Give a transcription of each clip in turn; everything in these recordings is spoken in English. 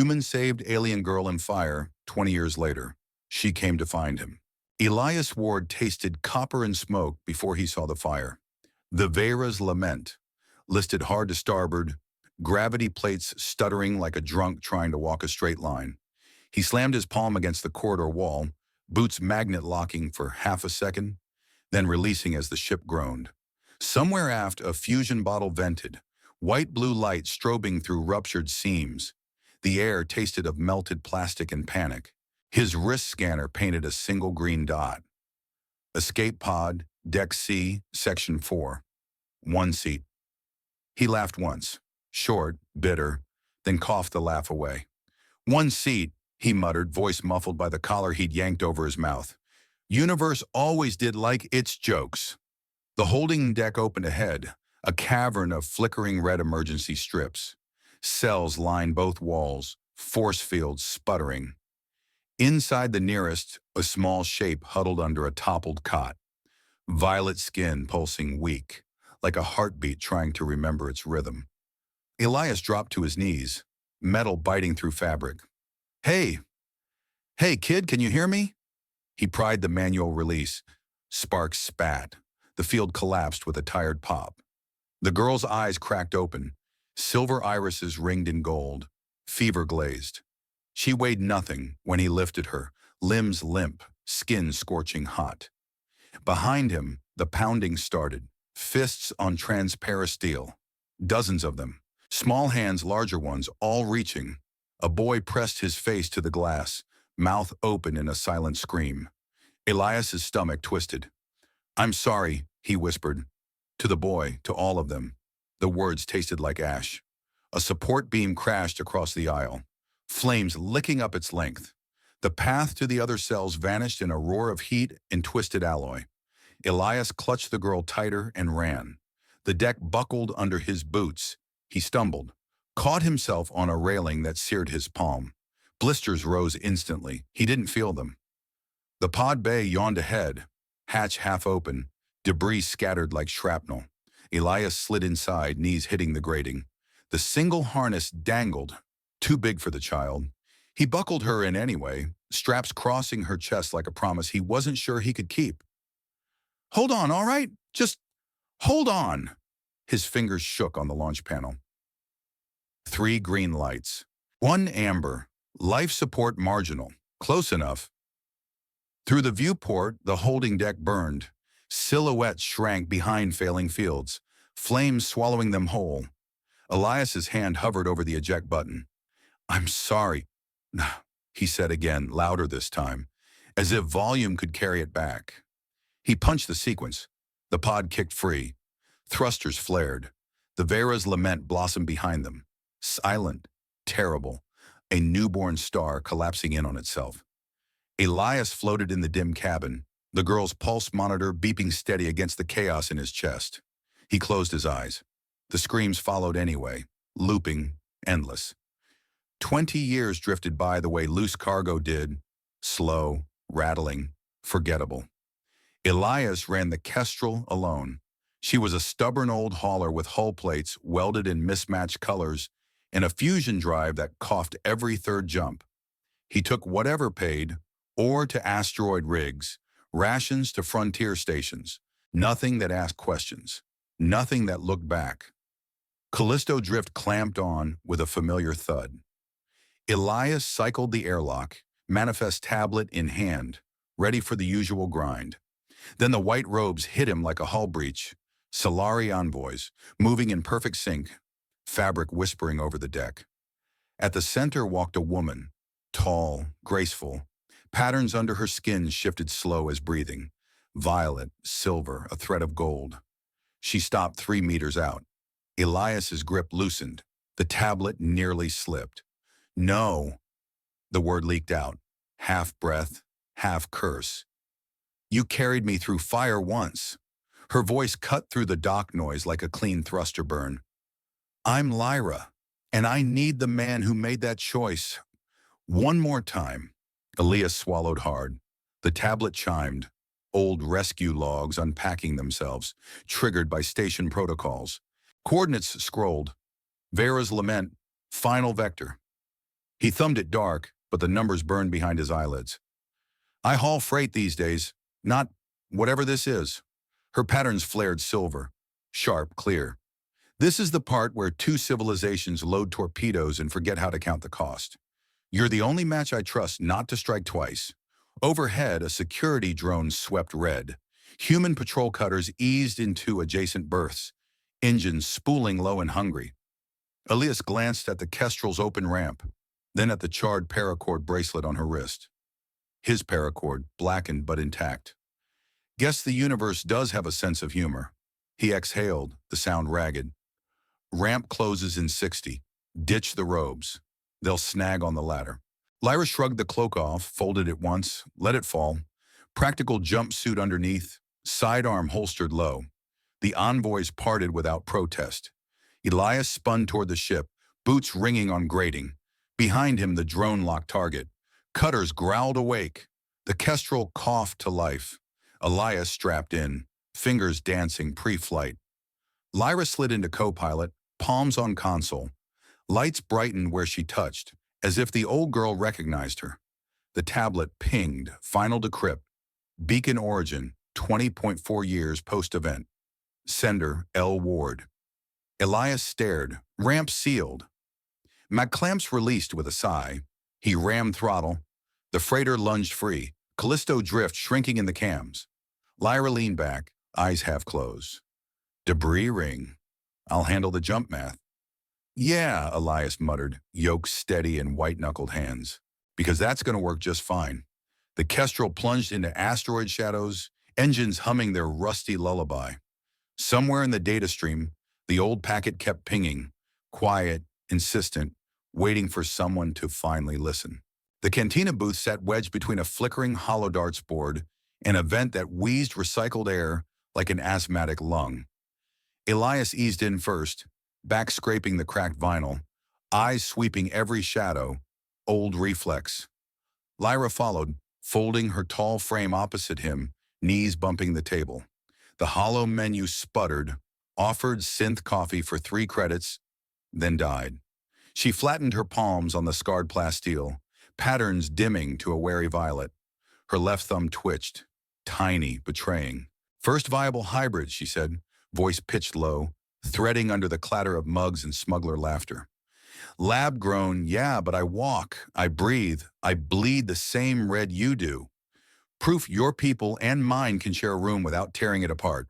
Human saved alien girl in fire 20 years later. She came to find him. Elias Ward tasted copper and smoke before he saw the fire. The Lyra's lament, listed hard to starboard, gravity plates stuttering like a drunk trying to walk a straight line. He slammed his palm against the corridor wall, boots magnet locking for half a second, then releasing as the ship groaned. Somewhere aft, a fusion bottle vented, white-blue light strobing through ruptured seams. The air tasted of melted plastic and panic. His wrist scanner painted a single green dot. Escape pod, Deck C, Section 4. 1 seat. He laughed once, short, bitter, then coughed the laugh away. 1 seat, he muttered, voice muffled by the collar he'd yanked over his mouth. Universe always did like its jokes. The holding deck opened ahead, a cavern of flickering red emergency strips. Cells lined both walls, force fields sputtering. Inside the nearest, a small shape huddled under a toppled cot. Violet skin pulsing weak, like a heartbeat trying to remember its rhythm. Elias dropped to his knees, metal biting through fabric. Hey kid, can you hear me? He pried the manual release. Sparks spat. The field collapsed with a tired pop. The girl's eyes cracked open, silver irises ringed in gold, fever glazed. She weighed nothing when he lifted her, limbs limp, skin scorching hot. Behind him, the pounding started, fists on transparent steel. Dozens of them, small hands, larger ones, all reaching. A boy pressed his face to the glass, mouth open in a silent scream. Elias's stomach twisted. "I'm sorry," he whispered. To the boy, to all of them. The words tasted like ash. A support beam crashed across the aisle, flames licking up its length. The path to the other cells vanished in a roar of heat and twisted alloy. Elias clutched the girl tighter and ran. The deck buckled under his boots. He stumbled, caught himself on a railing that seared his palm. Blisters rose instantly. He didn't feel them. The pod bay yawned ahead, hatch half open, debris scattered like shrapnel. Elias slid inside, knees hitting the grating. The single harness dangled, too big for the child. He buckled her in anyway, straps crossing her chest like a promise he wasn't sure he could keep. "Hold on, all right? Just hold on." His fingers shook on the launch panel. 3 green lights. 1 amber. Life support marginal. Close enough. Through the viewport, the holding deck burned. Silhouettes shrank behind failing fields, flames swallowing them whole. Elias's hand hovered over the eject button. "I'm sorry," he said again, louder this time, as if volume could carry it back. He punched the sequence. The pod kicked free. Thrusters flared. The Lyra's lament blossomed behind them. Silent, terrible, a newborn star collapsing in on itself. Elias floated in the dim cabin, the girl's pulse monitor beeping steady against the chaos in his chest. He closed his eyes. The screams followed anyway, looping, endless. 20 years drifted by the way loose cargo did, slow, rattling, forgettable. Elias ran the Kestrel alone. She was a stubborn old hauler with hull plates welded in mismatched colors and a fusion drive that coughed every third jump. He took whatever paid, ore to asteroid rigs, rations to frontier stations, nothing that asked questions, nothing that looked back. Callisto Drift clamped on with a familiar thud. Elias cycled the airlock, manifest tablet in hand, ready for the usual grind. Then the white robes hit him like a hull breach, Salari envoys, moving in perfect sync, fabric whispering over the deck. At the center walked a woman, tall, graceful. Patterns under her skin shifted slow as breathing, violet, silver, a thread of gold. She stopped 3 meters out. Elias's grip loosened. The tablet nearly slipped. "No," the word leaked out, half breath, half curse. "You carried me through fire once." Her voice cut through the dock noise like a clean thruster burn. "I'm Lyra, and I need the man who made that choice. One more time." Elias swallowed hard. The tablet chimed, old rescue logs unpacking themselves, triggered by station protocols. Coordinates scrolled. Lyra's lament, final vector. He thumbed it dark, but the numbers burned behind his eyelids. I haul freight these days, not whatever this is. Her patterns flared silver, sharp, clear. This is the part where two civilizations load torpedoes and forget how to count the cost. You're the only match I trust not to strike twice. Overhead, a security drone swept red. Human patrol cutters eased into adjacent berths, engines spooling low and hungry. Elias glanced at the Kestrel's open ramp, then at the charred paracord bracelet on her wrist. His paracord, blackened but intact. Guess the universe does have a sense of humor. He exhaled, the sound ragged. Ramp closes in 60. Ditch the robes. They'll snag on the ladder. Lyra shrugged the cloak off, folded it once, let it fall. Practical jumpsuit underneath, sidearm holstered low. The envoys parted without protest. Elias spun toward the ship, boots ringing on grating. Behind him, the drone locked target. Cutters growled awake. The Kestrel coughed to life. Elias strapped in, fingers dancing pre-flight. Lyra slid into co-pilot, palms on console. Lights brightened where she touched, as if the old girl recognized her. The tablet pinged, final decrypt. Beacon origin, 20.4 years post-event. Sender, L. Ward. Elias stared, ramp sealed. MacClamps released with a sigh. He rammed throttle. The freighter lunged free, Callisto drift shrinking in the cams. Lyra leaned back, eyes half closed. Debris ring. I'll handle the jump math. Yeah, Elias muttered, yoke steady in white-knuckled hands. Because that's going to work just fine. The Kestrel plunged into asteroid shadows, engines humming their rusty lullaby. Somewhere in the data stream, the old packet kept pinging, quiet, insistent, waiting for someone to finally listen. The cantina booth sat wedged between a flickering hollow darts board and a vent that wheezed recycled air like an asthmatic lung. Elias eased in first, back scraping the cracked vinyl, eyes sweeping every shadow, old reflex. Lyra followed, folding her tall frame opposite him, knees bumping the table. The hollow menu sputtered, offered synth coffee for 3 credits, then died. She flattened her palms on the scarred plasteel, patterns dimming to a wary violet. Her left thumb twitched, tiny, betraying. First viable hybrid, she said, voice pitched low, threading under the clatter of mugs and smuggler laughter. Lab grown, yeah, but I walk, I breathe, I bleed the same red you do. Proof your people and mine can share a room without tearing it apart.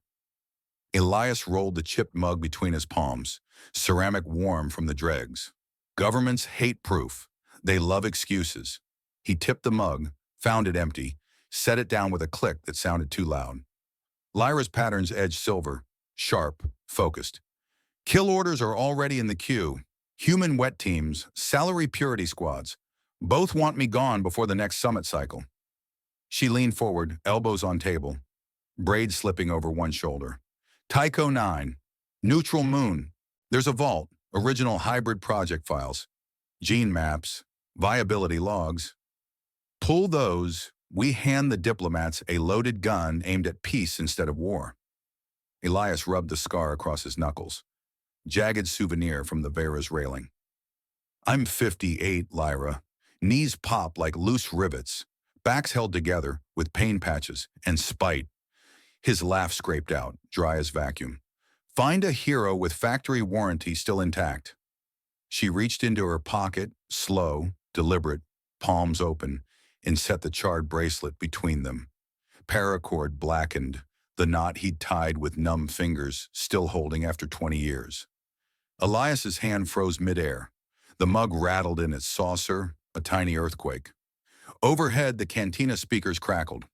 Elias rolled the chipped mug between his palms, ceramic warm from the dregs. Governments hate proof. They love excuses. He tipped the mug, found it empty, set it down with a click that sounded too loud. Lyra's patterns edged silver, sharp, focused. Kill orders are already in the queue. Human wet teams, salary purity squads. Both want me gone before the next summit cycle. She leaned forward, elbows on table, braids slipping over one shoulder. Tycho 9, neutral moon. There's a vault, original hybrid project files, gene maps, viability logs. Pull those, we hand the diplomats a loaded gun aimed at peace instead of war. Elias rubbed the scar across his knuckles, jagged souvenir from the Vera's railing. I'm 58, Lyra. Knees pop like loose rivets, backs held together with pain patches and spite. His laugh scraped out, dry as vacuum. Find a hero with factory warranty still intact. She reached into her pocket, slow, deliberate, palms open, and set the charred bracelet between them. Paracord blackened, the knot he'd tied with numb fingers, still holding after 20 years. Elias's hand froze midair. The mug rattled in its saucer, a tiny earthquake. Overhead, the cantina speakers crackled.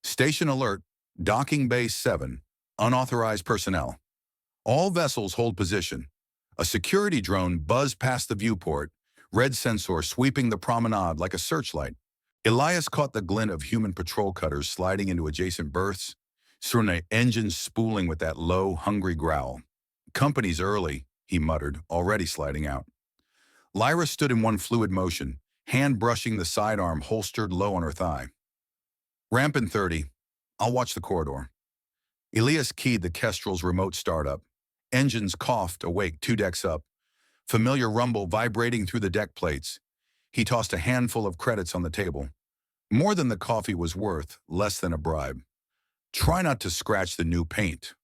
Station alert, docking bay 7, unauthorized personnel. All vessels hold position. A security drone buzzed past the viewport, red sensor sweeping the promenade like a searchlight. Elias caught the glint of human patrol cutters sliding into adjacent berths, Surne engines spooling with that low, hungry growl. Company's early, he muttered, already sliding out. Lyra stood in one fluid motion, hand brushing the sidearm holstered low on her thigh. Ramp in 30. I'll watch the corridor. Elias keyed the Kestrel's remote startup. Engines coughed, awake 2 decks up. Familiar rumble vibrating through the deck plates. He tossed a handful of credits on the table. More than the coffee was worth, less than a bribe. Try not to scratch the new paint.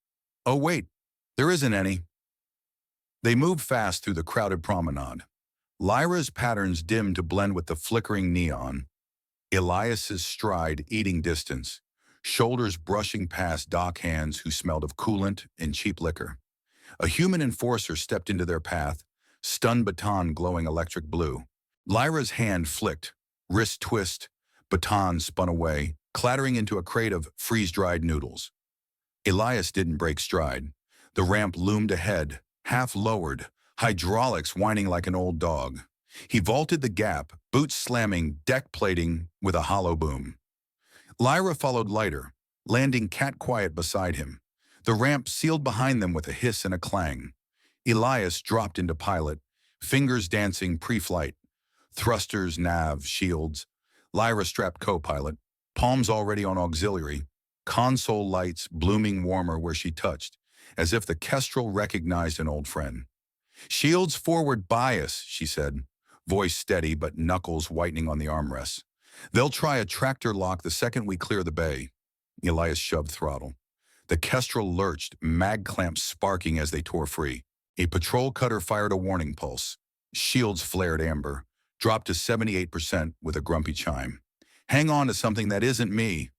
Oh wait, there isn't any. They moved fast through the crowded promenade. Lyra's patterns dimmed to blend with the flickering neon. Elias's stride eating distance, shoulders brushing past dock hands who smelled of coolant and cheap liquor. A human enforcer stepped into their path, stun baton glowing electric blue. Lyra's hand flicked, wrist twist, baton spun away, clattering into a crate of freeze-dried noodles. Elias didn't break stride. The ramp loomed ahead, half lowered, hydraulics whining like an old dog. He vaulted the gap, boots slamming, deck plating with a hollow boom. Lyra followed lighter, landing cat-quiet beside him. The ramp sealed behind them with a hiss and a clang. Elias dropped into pilot, fingers dancing pre-flight. Thrusters, nav, shields. Lyra strapped co-pilot, palms already on auxiliary, console lights blooming warmer where she touched, as if the Kestrel recognized an old friend. Shields forward bias, she said, voice steady but knuckles whitening on the armrests. They'll try a tractor lock the second we clear the bay. Elias shoved throttle. The Kestrel lurched, mag clamps sparking as they tore free. A patrol cutter fired a warning pulse. Shields flared amber, dropped to 78% with a grumpy chime. Hang on to something that isn't me.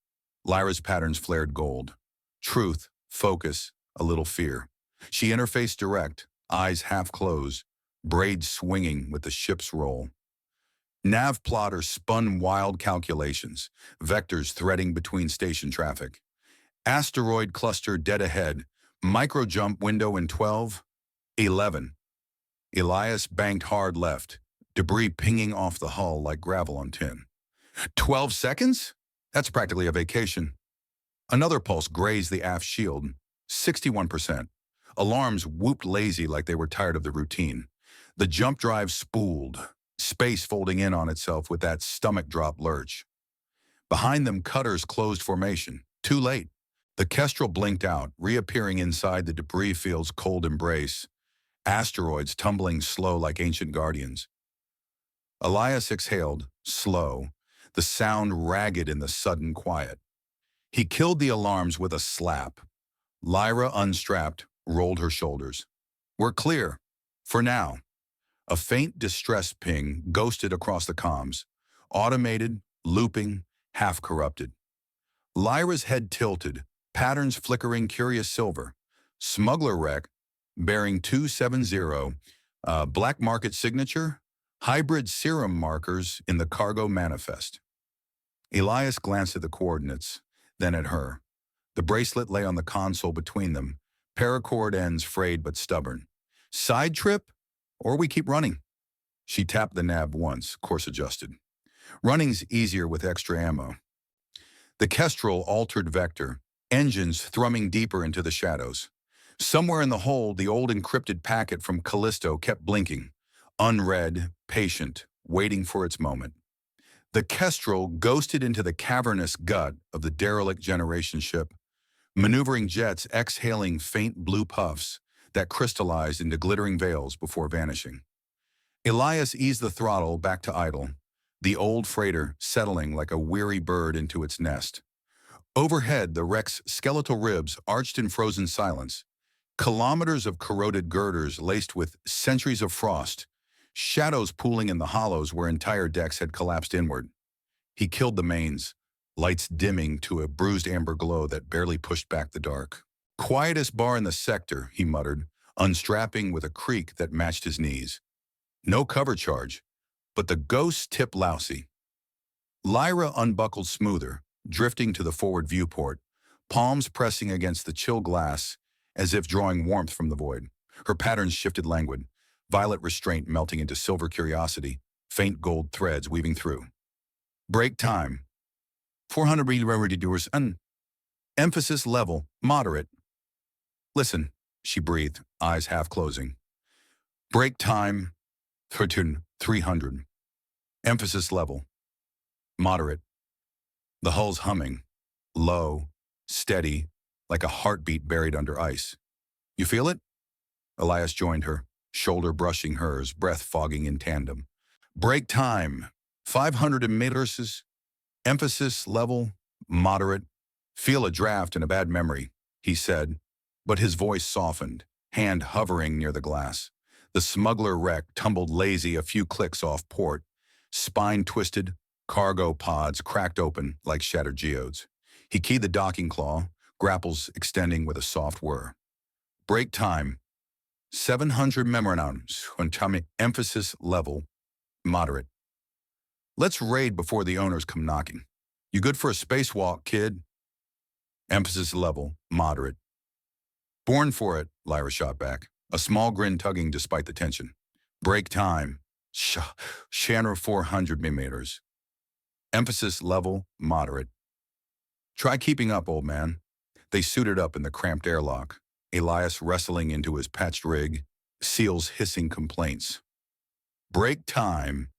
Lyra's patterns flared gold. Truth, focus, a little fear. She interfaced direct, eyes half closed, braids swinging with the ship's roll. Nav plotter spun wild calculations, vectors threading between station traffic. Asteroid cluster dead ahead, micro jump window in 12, 11. Elias banked hard left, debris pinging off the hull like gravel on tin. 12 seconds? That's practically a vacation. Another pulse grazed the aft shield, 61%. Alarms whooped lazy like they were tired of the routine. The jump drive spooled, space folding in on itself with that stomach drop lurch. Behind them, cutters closed formation. Too late. The Kestrel blinked out, reappearing inside the debris field's cold embrace. Asteroids tumbling slow like ancient guardians. Elias exhaled, slow, the sound ragged in the sudden quiet. He killed the alarms with a slap. Lyra unstrapped, rolled her shoulders. We're clear. For now. A faint distress ping ghosted across the comms. Automated, looping, half-corrupted. Lyra's head tilted, patterns flickering curious silver. Smuggler wreck, bearing 270, black market signature, hybrid serum markers in the cargo manifest. Elias glanced at the coordinates, then at her. The bracelet lay on the console between them, paracord ends frayed but stubborn. Side trip? Or we keep running? She tapped the nav once, course adjusted. Running's easier with extra ammo. The Kestrel altered vector, engines thrumming deeper into the shadows. Somewhere in the hold, the old encrypted packet from Callisto kept blinking, unread, patient, waiting for its moment. The Kestrel ghosted into the cavernous gut of the derelict generation ship, maneuvering jets exhaling faint blue puffs that crystallized into glittering veils before vanishing. Elias eased the throttle back to idle, the old freighter settling like a weary bird into its nest. Overhead, the wreck's skeletal ribs arched in frozen silence, kilometers of corroded girders laced with centuries of frost, shadows pooling in the hollows where entire decks had collapsed inward. He killed the mains, lights dimming to a bruised amber glow that barely pushed back the dark. Quietest bar in the sector, he muttered, unstrapping with a creak that matched his knees. No cover charge, but the ghost's tip lousy. Lyra unbuckled smoother, drifting to the forward viewport, palms pressing against the chill glass as if drawing warmth from the void. Her patterns shifted languid, violet restraint melting into silver curiosity, faint gold threads weaving through. Break time. 400 doors, emphasis level, moderate. Listen, she breathed, eyes half closing. Break time, 300. Emphasis level, moderate. The hull's humming, low, steady, like a heartbeat buried under ice. You feel it? Elias joined her, shoulder brushing hers, breath fogging in tandem. Break time, 500 meters. Emphasis level, moderate. Feel a draft and a bad memory, he said, but his voice softened, hand hovering near the glass. The smuggler wreck tumbled lazy a few clicks off port, spine twisted, cargo pods cracked open like shattered geodes. He keyed the docking claw, grapples extending with a soft whir. Break time, 700 memorandums, emphasis level, moderate. Let's raid before the owners come knocking. You good for a spacewalk, kid? Emphasis level, moderate. Born for it, Lyra shot back, a small grin tugging despite the tension. Break time, Shanner 400 millimeters. Emphasis level, moderate. Try keeping up, old man. They suited up in the cramped airlock, Elias wrestling into his patched rig, Seals hissing complaints. Break time,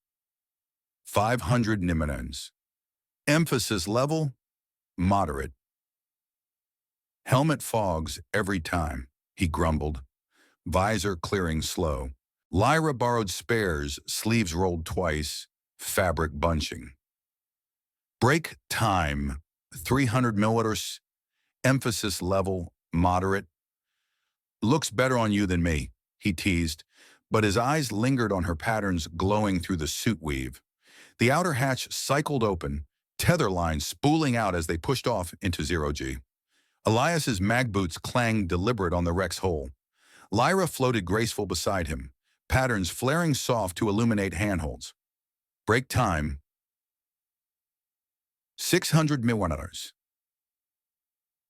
500 niminans. Emphasis level, moderate. Helmet fogs every time, he grumbled, visor clearing slow. Lyra borrowed spares, sleeves rolled twice, fabric bunching. Break time, 300 milliliters. Emphasis level, moderate. Looks better on you than me, he teased, but his eyes lingered on her patterns glowing through the suit weave. The outer hatch cycled open, tether lines spooling out as they pushed off into zero-G. Elias's mag boots clanged deliberate on the wreck's hull. Lyra floated graceful beside him, patterns flaring soft to illuminate handholds. Break time, 600 milliliters.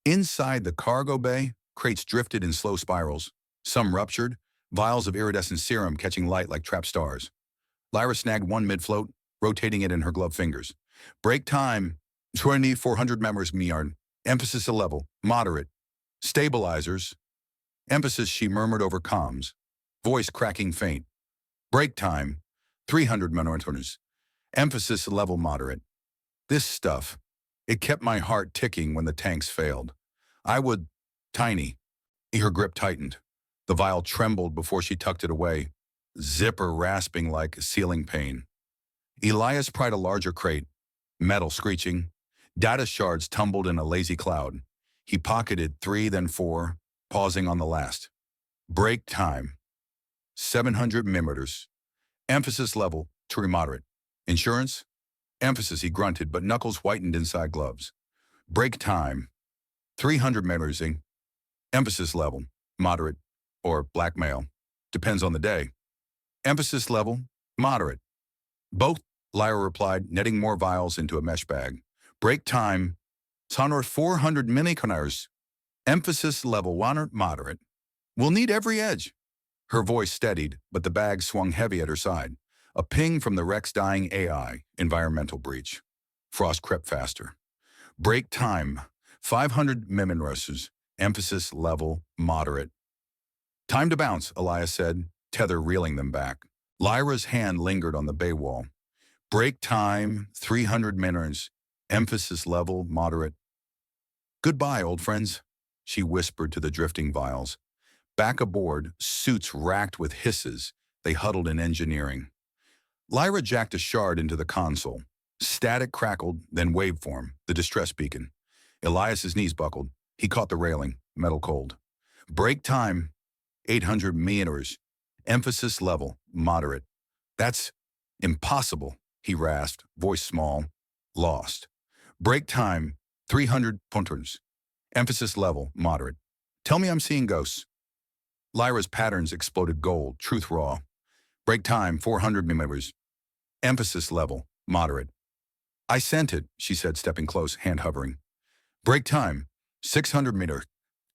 Inside the cargo bay, crates drifted in slow spirals, some ruptured, vials of iridescent serum catching light like trapped stars. Lyra snagged one mid-float, rotating it in her gloved fingers. Break time, 2,400 members yarn. Emphasis a level, moderate. Stabilizers. Emphasis, she murmured over comms, voice cracking faint. Break time, 300 members. Emphasis a level, moderate. This stuff, it kept my heart ticking when the tanks failed. I would, tiny. Her grip tightened. The vial trembled before she tucked it away, zipper rasping like ceiling pane. Elias pried a larger crate, metal screeching. Data shards tumbled in a lazy cloud. He pocketed 3, then 4, pausing on the last. Break time, 700 millimeters. Emphasis level, to moderate. Insurance? Emphasis, he grunted, but knuckles whitened inside gloves. Break time, 300 millimeters. Emphasis level, moderate, or blackmail. Depends on the day. Emphasis level, moderate. Both, Lyra replied, netting more vials into a mesh bag. Break time, 400 milliconars. Emphasis level, moderate. We'll need every edge. Her voice steadied, but the bag swung heavy at her side. A ping from the wreck's dying AI, environmental breach. Frost crept faster. Break time, 500 milliconars. Emphasis level, moderate. Time to bounce, Elias said, tether reeling them back. Lyra's hand lingered on the bay wall. Break time, 300 minutes. Emphasis level, moderate. Goodbye, old friends, she whispered to the drifting vials. Back aboard, suits racked with hisses, they huddled in engineering. Lyra jacked a shard into the console. Static crackled, then waveform, the distress beacon. Elias's knees buckled. He caught the railing, metal cold. Break time, 800 meters. Emphasis level, moderate. That's impossible, he rasped, voice small, lost. Break time, 300 punters. Emphasis level, moderate. Tell me I'm seeing ghosts. Lyra's patterns exploded gold, truth raw. Break time, 400 millimeters. Emphasis level, moderate. I sent it, she said, stepping close, hand hovering. Break time, 600 meters.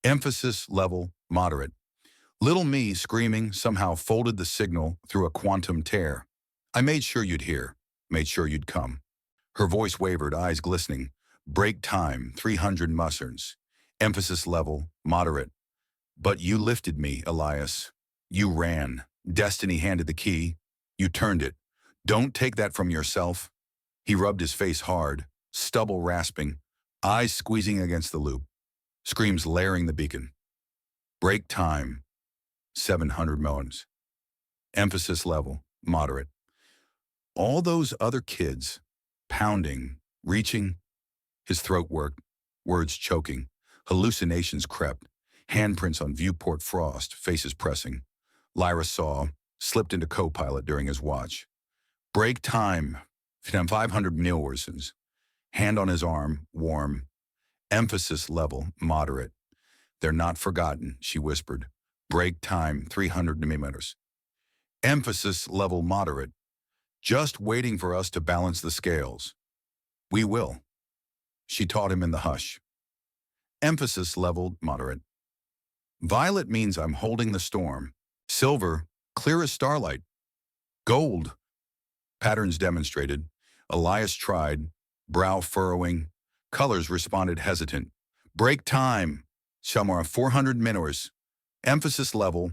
Emphasis level, moderate. Little me, screaming, somehow folded the signal through a quantum tear. I made sure you'd hear, made sure you'd come. Her voice wavered, eyes glistening. Break time, 300 mustards. Emphasis level, moderate. But you lifted me, Elias. You ran. Destiny handed the key. You turned it. Don't take that from yourself. He rubbed his face hard, stubble rasping, eyes squeezing against the loop. Screams layering the beacon. Break time, 700 melons. Emphasis level, moderate. All those other kids, pounding, reaching, his throat worked, words choking, hallucinations crept, handprints on viewport frost, faces pressing. Lyra saw, slipped into co-pilot during his watch. Break time, 500 milliseconds. Hand on his arm, warm. Emphasis level, moderate. They're not forgotten, she whispered. Break time, 300 millimeters. Emphasis level, moderate. Just waiting for us to balance the scales. We will. She taught him in the hush. Emphasis level, moderate. Violet means I'm holding the storm. Silver, clear as starlight. Gold. Patterns demonstrated. Elias tried, brow furrowing. Colors responded hesitant. Break time. Somewhere 400 minutes. Emphasis level,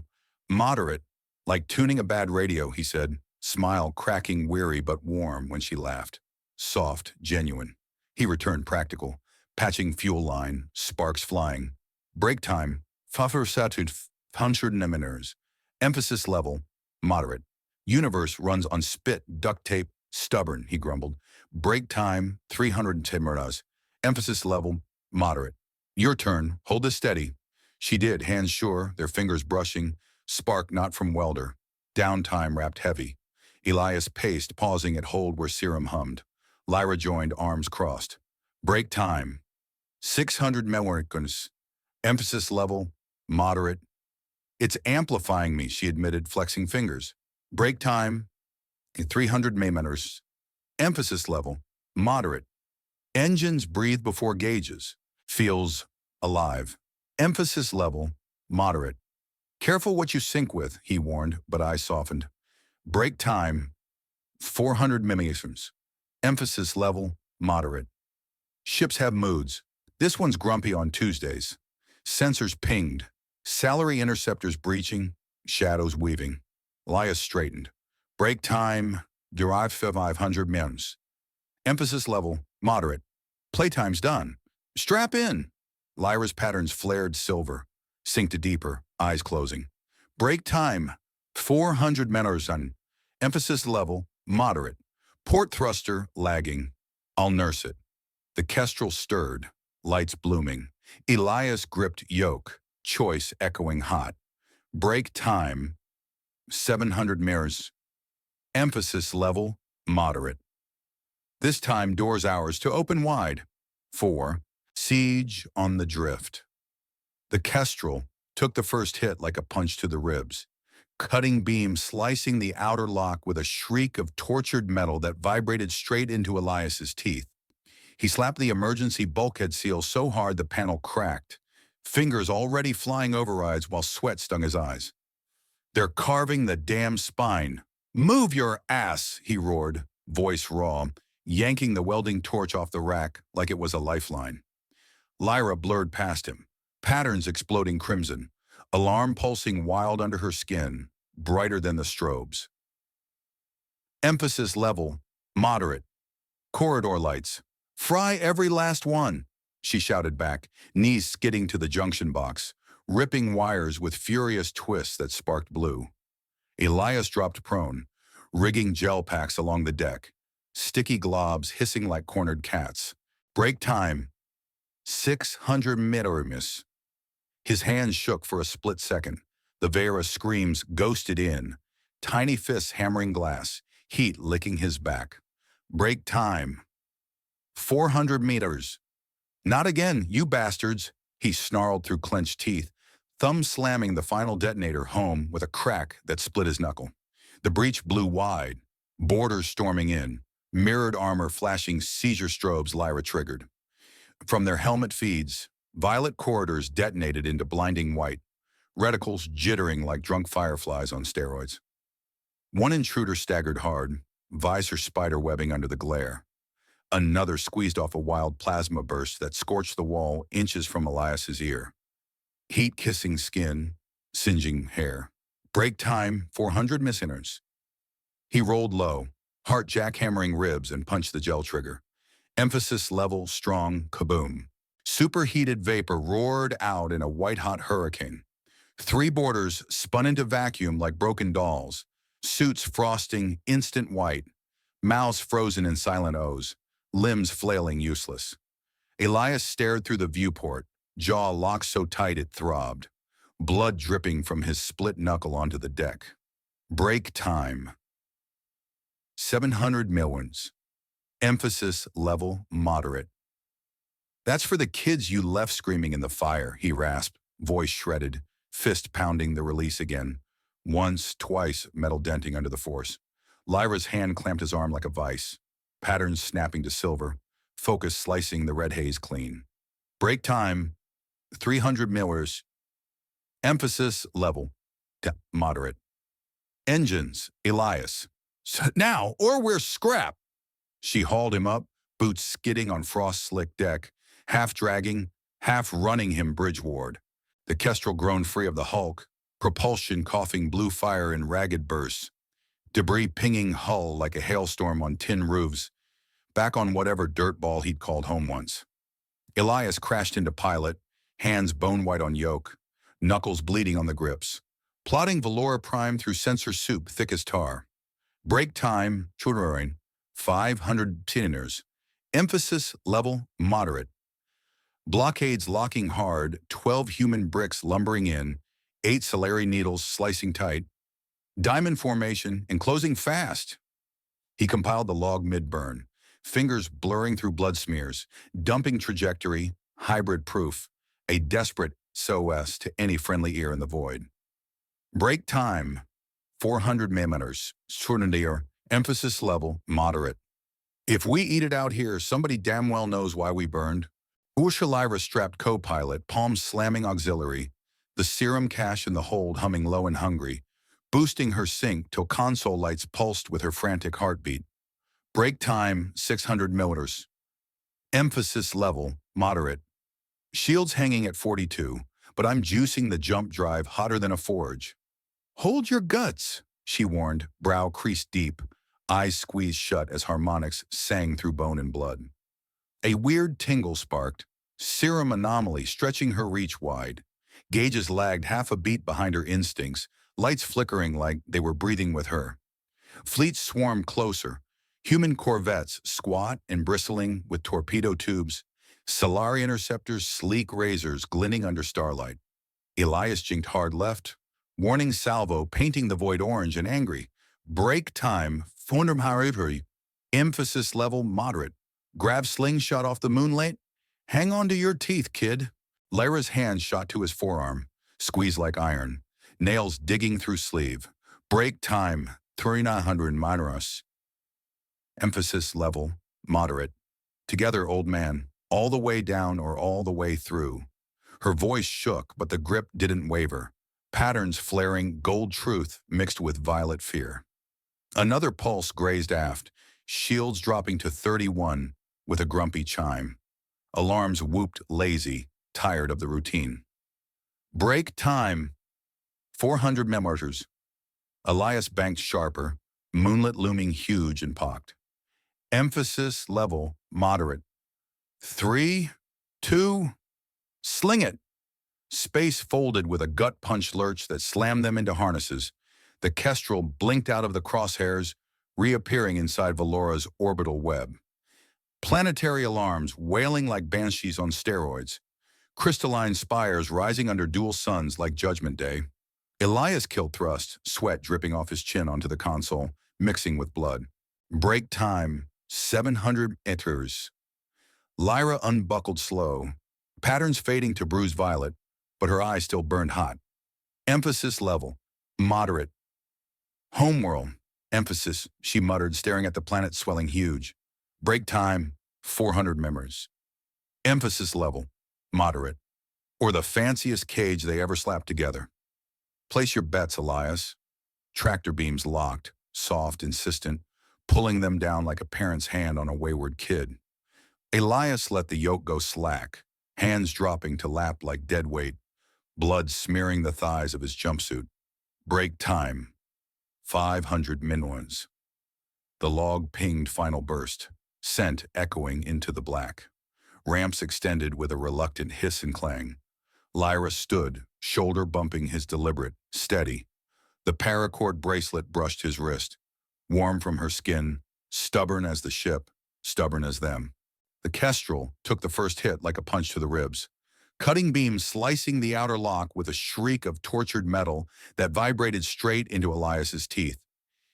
moderate. Like tuning a bad radio, he said. Smile cracking weary but warm when she laughed. Soft, genuine. He returned practical. Patching fuel line, sparks flying. Break time. 500 minutes. Emphasis level, moderate. Universe runs on spit, duct tape, stubborn, he grumbled. Break time, 310 minutes. Emphasis level, moderate. Your turn, hold this steady. She did, hands sure, their fingers brushing, spark not from welder. Downtime wrapped heavy. Elias paced, pausing at hold where serum hummed. Lyra joined, arms crossed. Break time, 600 milliseconds. Emphasis level, moderate. It's amplifying me, she admitted, flexing fingers. Break time, 300 millimeters. Emphasis level, moderate. Engines breathe before gauges. Feels alive. Emphasis level, moderate. Careful what you sync with, he warned, but I softened. Break time, 400 milliseconds. Emphasis level, moderate. Ships have moods. This one's grumpy on Tuesdays. Sensors pinged. Salary interceptors breaching, shadows weaving. Elias straightened. Break time, derive 500 minutes. Emphasis level, moderate. Playtime's done. Strap in. Lyra's patterns flared silver. Synced deeper, eyes closing. Break time, 400 minutes on. Emphasis level, moderate. Port thruster, lagging. I'll nurse it. The kestrel stirred, lights blooming. Elias gripped yoke, choice echoing hot. Break time, 700 mirrors. Emphasis level, moderate. This time doors ours to open wide. 4. Siege on the drift. The kestrel took the first hit like a punch to the ribs. Cutting beam slicing the outer lock with a shriek of tortured metal that vibrated straight into Elias's teeth. He slapped the emergency bulkhead seal so hard the panel cracked, fingers already flying overrides while sweat stung his eyes. They're carving the damn spine. Move your ass, he roared, voice raw, yanking the welding torch off the rack like it was a lifeline. Lyra blurred past him, patterns exploding crimson, alarm pulsing wild under her skin, brighter than the strobes. Emphasis level, moderate. Corridor lights. Fry every last one, she shouted back, knees skidding to the junction box, ripping wires with furious twists that sparked blue. Elias dropped prone, rigging gel packs along the deck, sticky globs hissing like cornered cats. Break time, 600 millimeters. His hands shook for a split second. The Vera screams ghosted in, tiny fists hammering glass, heat licking his back. Break time, 400 meters. Not again, you bastards, he snarled through clenched teeth, thumb slamming the final detonator home with a crack that split his knuckle. The breach blew wide, boarders storming in, mirrored armor flashing seizure strobes Lyra triggered. From their helmet feeds, violet corridors detonated into blinding white, reticles jittering like drunk fireflies on steroids. One intruder staggered hard, visor spider webbing under the glare. Another squeezed off a wild plasma burst that scorched the wall inches from Elias's ear. Heat-kissing skin, singeing hair. Break time, 400 milliseconds. He rolled low, heart jackhammering ribs and punched the gel trigger. Emphasis level, strong, kaboom. Superheated vapor roared out in a white-hot hurricane. 3 boarders spun into vacuum like broken dolls, suits frosting instant white. mouths frozen in silent O's, limbs flailing useless. Elias stared through the viewport, jaw locked so tight it throbbed, blood dripping from his split knuckle onto the deck. Break time. 700 millions. Emphasis level moderate. That's for the kids you left screaming in the fire, he rasped, voice shredded, fist pounding the release again. Once, twice, metal denting under the force. Lyra's hand clamped his arm like a vice, patterns snapping to silver, focus slicing the red haze clean. Break time, 300 millers. Emphasis level, moderate. Engines, Elias. Now, or we're scrap. She hauled him up, boots skidding on frost-slick deck, half dragging, half running him bridgeward. The Kestrel groaned free of the hulk, propulsion coughing blue fire in ragged bursts, debris pinging hull like a hailstorm on tin roofs, back on whatever dirtball he'd called home once. Elias crashed into pilot, hands bone-white on yoke, knuckles bleeding on the grips, plodding Valora Prime through sensor soup thick as tar. Break time, 500 tiners. Emphasis level, moderate. Blockades locking hard, 12 human bricks lumbering in, 8 Salari needles slicing tight. Diamond formation, enclosing fast. He compiled the log mid-burn, fingers blurring through blood smears, dumping trajectory, hybrid proof, a desperate SOS to any friendly ear in the void. Break time, 400 millimeters, Surnadir, emphasis level, moderate. If we eat it out here, somebody damn well knows why we burned. Lyra strapped co-pilot, palms slamming auxiliary, the serum cache in the hold humming low and hungry, boosting her sync till console lights pulsed with her frantic heartbeat. Break time, 600 milliliters. Emphasis level, moderate. Shields hanging at 42, but I'm juicing the jump drive hotter than a forge. Hold your guts, she warned, brow creased deep, eyes squeezed shut as harmonics sang through bone and blood. A weird tingle sparked, serum anomaly stretching her reach wide. Gauges lagged half a beat behind her instincts, lights flickering like they were breathing with her. Fleets swarmed closer, human corvettes squat and bristling with torpedo tubes, Salari interceptors sleek razors glinting under starlight. Elias jinked hard left, warning salvo painting the void orange and angry. Break time, emphasis level moderate. Grab slingshot off the moonlight. Hang on to your teeth, kid. Lyra's hand shot to his forearm, squeezed like iron, nails digging through sleeve. Break time, 3900 mineros. Emphasis level, moderate. Together, old man, all the way down or all the way through. Her voice shook, but the grip didn't waver. Patterns flaring, gold truth mixed with violet fear. Another pulse grazed aft, shields dropping to 31 with a grumpy chime. Alarms whooped lazy, tired of the routine. Break time, 400 millimeters. Elias banked sharper, moonlit looming huge and pocked. Emphasis level, moderate. 3, 2, sling it. Space folded with a gut punch lurch that slammed them into harnesses. The Kestrel blinked out of the crosshairs, reappearing inside Valora's orbital web. Planetary alarms wailing like banshees on steroids. Crystalline spires rising under dual suns like Judgment Day. Elias killed thrust, sweat dripping off his chin onto the console, mixing with blood. Break time, 700 meters. Lyra unbuckled slow, patterns fading to bruised violet, but her eyes still burned hot. Emphasis level, moderate. Homeworld, emphasis, she muttered, staring at the planet swelling huge. Break time, 400 members. Emphasis level, moderate. Or the fanciest cage they ever slapped together. Place your bets, Elias. Tractor beams locked, soft, insistent, pulling them down like a parent's hand on a wayward kid. Elias let the yoke go slack, hands dropping to lap like dead weight, blood smearing the thighs of his jumpsuit. Break time, 500 minuans. The log pinged final burst, scent echoing into the black. Ramps extended with a reluctant hiss and clang. Lyra stood, shoulder bumping his deliberate, steady. The paracord bracelet brushed his wrist, warm from her skin, Stubborn as the ship, stubborn as them. The Kestrel took the first hit like a punch to the ribs, cutting beam slicing the outer lock with a shriek of tortured metal that vibrated straight into Elias's teeth.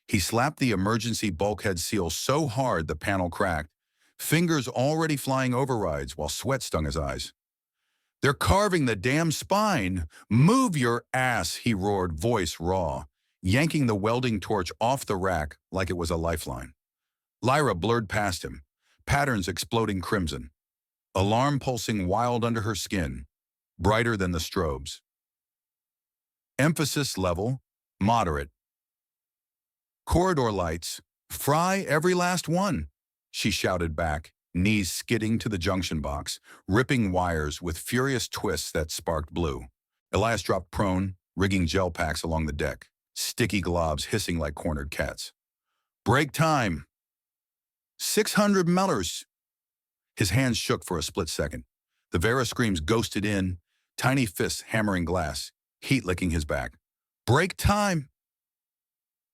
He slapped the emergency bulkhead seal so hard the panel cracked, fingers already flying overrides while sweat stung his eyes. "They're carving the damn spine! Move your ass!" he roared, voice raw, yanking the welding torch off the rack like it was a lifeline. Lyra blurred past him, patterns exploding crimson, alarm pulsing wild under her skin, brighter than the strobes. Emphasis level, moderate. "Corridor lights, fry every last one," she shouted back, knees skidding to the junction box, ripping wires with furious twists that sparked blue. Elias dropped prone, rigging gel packs along the deck, sticky globs hissing like cornered cats. "Break time! 600 Mellers!" His hands shook for a split second. The Vera screams ghosted in, tiny fists hammering glass, heat licking his back. "Break time!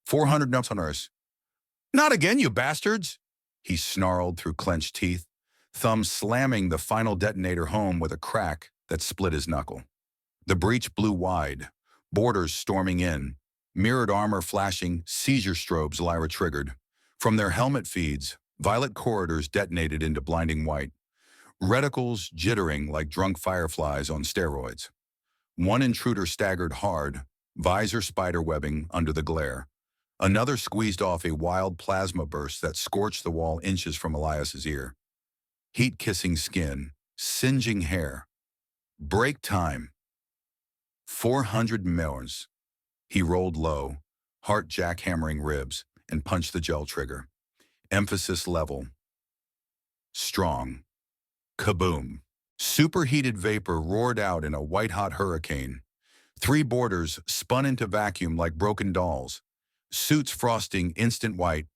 400 nuts on Earth." "Not again, you bastards!" he snarled through clenched teeth, thumb slamming the final detonator home with a crack that split his knuckle. The breach blew wide, boarders storming in, mirrored armor flashing, seizure strobes Lyra triggered. From their helmet feeds, violet corridors detonated into blinding white, reticles jittering like drunk fireflies on steroids. One intruder staggered hard, visor spiderwebbing under the glare. Another squeezed off a wild plasma burst that scorched the wall inches from Elias's ear. Heat-kissing skin, singeing hair. Break time. 400 Mellers. He rolled low, heart jackhammering ribs, and punched the gel trigger. Emphasis level. Strong. Kaboom. Superheated vapor roared out in a white-hot hurricane. 3 boarders spun into vacuum like broken dolls. Suits frosting instant white,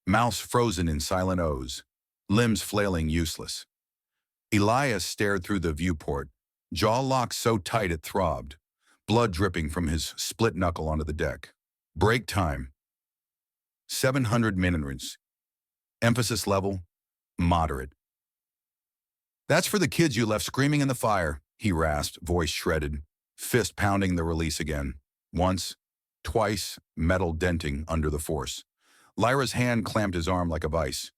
mouths frozen in silent O's, limbs flailing useless. Elias stared through the viewport, jaw locked so tight it throbbed, blood dripping from his split knuckle onto the deck. Break time. 700 minutes. Emphasis level, moderate. "That's for the kids you left screaming in the fire," he rasped, voice shredded, fist pounding the release again. Once, twice, metal denting under the force. Lyra's hand clamped his arm like a vice,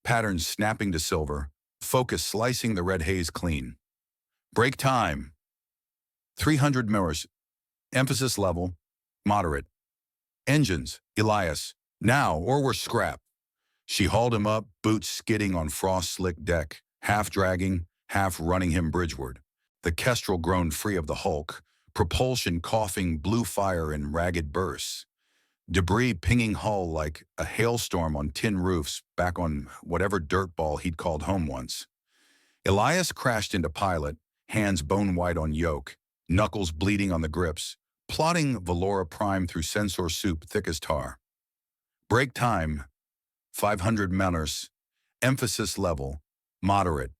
patterns snapping to silver, focus slicing the red haze clean. "Break time. 300 Mellers. Emphasis level, moderate. Engines, Elias, now or we're scrap." She hauled him up, boots skidding on frost-slick deck, half dragging, half running him bridgeward. The Kestrel groaned free of the hulk, propulsion coughing blue fire in ragged bursts. Debris pinging hull like a hailstorm on tin roofs back on whatever dirtball he'd called home once. Elias crashed into pilot, hands bone white on yoke, knuckles bleeding on the grips, plotting Valora Prime through sensor soup thick as tar. Break time. 500 Mellers. Emphasis level, moderate.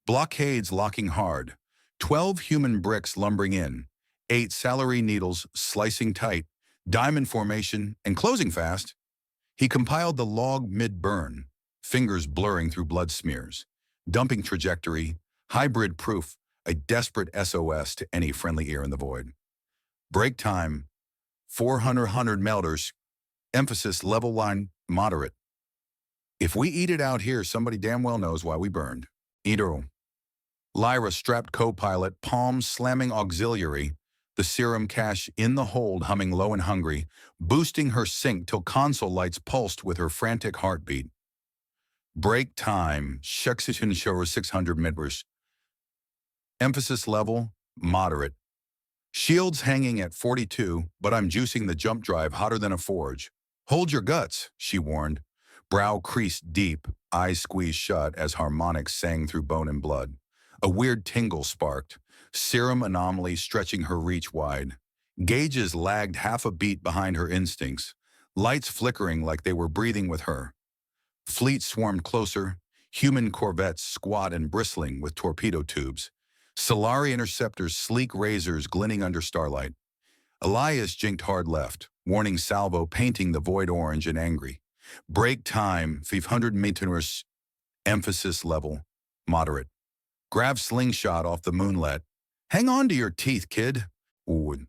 Blockades locking hard. 12 human bricks lumbering in. 8 salary needles slicing tight, diamond formation, and closing fast. He compiled the log mid-burn, fingers blurring through blood smears. Dumping trajectory, hybrid proof, a desperate SOS to any friendly ear in the void. Break time, 400 Mellers. Emphasis level line, moderate. "If we eat it out here, somebody damn well knows why we burned." Eater. Lyra strapped co-pilot, palms slamming auxiliary, the serum cache in the hold humming low and hungry, boosting her sync till console lights pulsed with her frantic heartbeat. Break time, 600 Mellers. Emphasis level, moderate. "Shields hanging at 42, but I'm juicing the jump drive hotter than a forge." "Hold your guts," she warned, brow creased deep, eyes squeezed shut as harmonics sang through bone and blood. A weird tingle sparked, serum anomaly stretching her reach wide. Gauges lagged half a beat behind her instincts, lights flickering like they were breathing with her. Fleet swarmed closer, human corvettes squat and bristling with torpedo tubes. Salari interceptors sleek razors glinting under starlight. Elias jinked hard left, warning salvo painting the void orange and angry. Break time, 500 meters, emphasis level, moderate. Grab slingshot off the moonlet. Hang on to your teeth, kid. Ooh.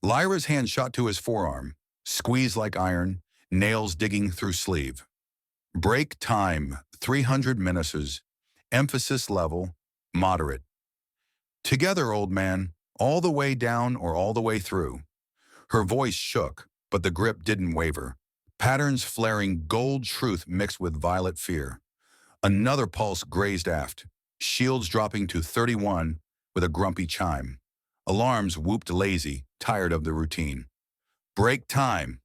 Lyra's hand shot to his forearm. Squeeze like iron, nails digging through sleeve. Break time, 300 minutes, emphasis level, moderate. Together, old man, all the way down or all the way through. Her voice shook, but the grip didn't waver. Patterns flaring gold truth mixed with violet fear. Another pulse grazed aft, shields dropping to 31 with a grumpy chime. Alarms whooped lazy, tired of the routine. Break time.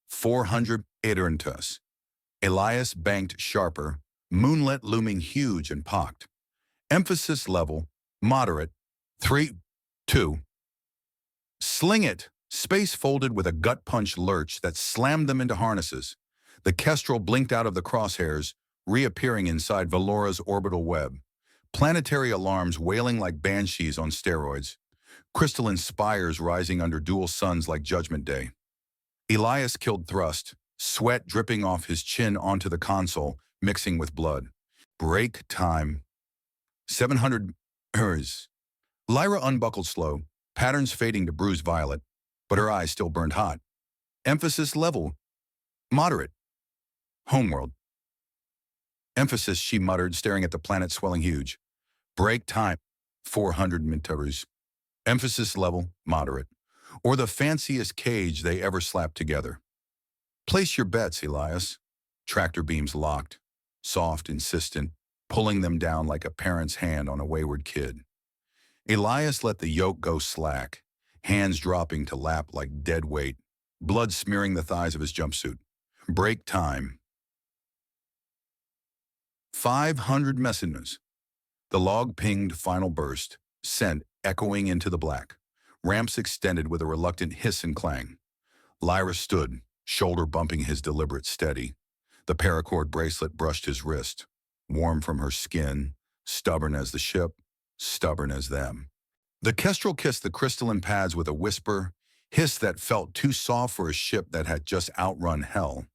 400 iterantus. Elias banked sharper, moonlit looming huge and pocked. Emphasis level, moderate, 3, 2. Sling it! Space folded with a gut punch lurch that slammed them into harnesses. The kestrel blinked out of the crosshairs, reappearing inside Valora's orbital web. Planetary alarms wailing like banshees on steroids. Crystalline spires rising under dual suns like Judgment Day. Elias killed thrust, sweat dripping off his chin onto the console, mixing with blood. Break time. 700 hers. Lyra unbuckled slow, patterns fading to bruised violet, but her eyes still burned hot. Emphasis level, moderate. Homeworld. Emphasis, she muttered, staring at the planet swelling huge. Break time, 400 meters. Emphasis level, moderate. Or the fanciest cage they ever slapped together. Place your bets, Elias. Tractor beams locked, soft, insistent, pulling them down like a parent's hand on a wayward kid. Elias let the yoke go slack, hands dropping to lap like dead weight, blood smearing the thighs of his jumpsuit. Break time. 500 messengers. The log pinged final burst, sent echoing into the black. Ramps extended with a reluctant hiss and clang. Lyra stood, shoulder bumping his deliberate steady. The paracord bracelet brushed his wrist, warm from her skin, stubborn as the ship, stubborn as them. The kestrel kissed the crystalline pads with a whisper, hiss that felt too soft for a ship that had just outrun hell.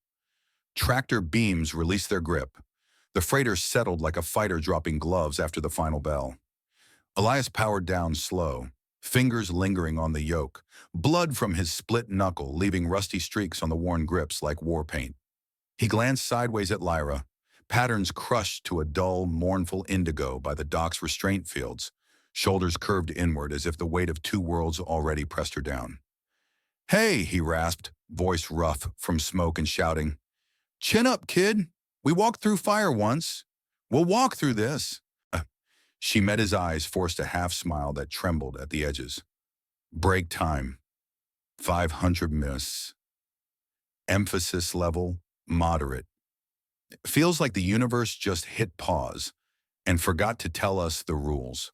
Tractor beams released their grip. The freighter settled like a fighter dropping gloves after the final bell. Elias powered down slow, fingers lingering on the yoke, blood from his split knuckle leaving rusty streaks on the worn grips like war paint. He glanced sideways at Lyra, patterns crushed to a dull, mournful indigo by the dock's restraint fields, shoulders curved inward as if the weight of two worlds already pressed her down. Hey, he rasped, voice rough from smoke and shouting. Chin up, kid. We walked through fire once. We'll walk through this. She met his eyes, forced a half-smile that trembled at the edges. Break time. 500 miss. Emphasis level, moderate. Feels like the universe just hit pause and forgot to tell us the rules.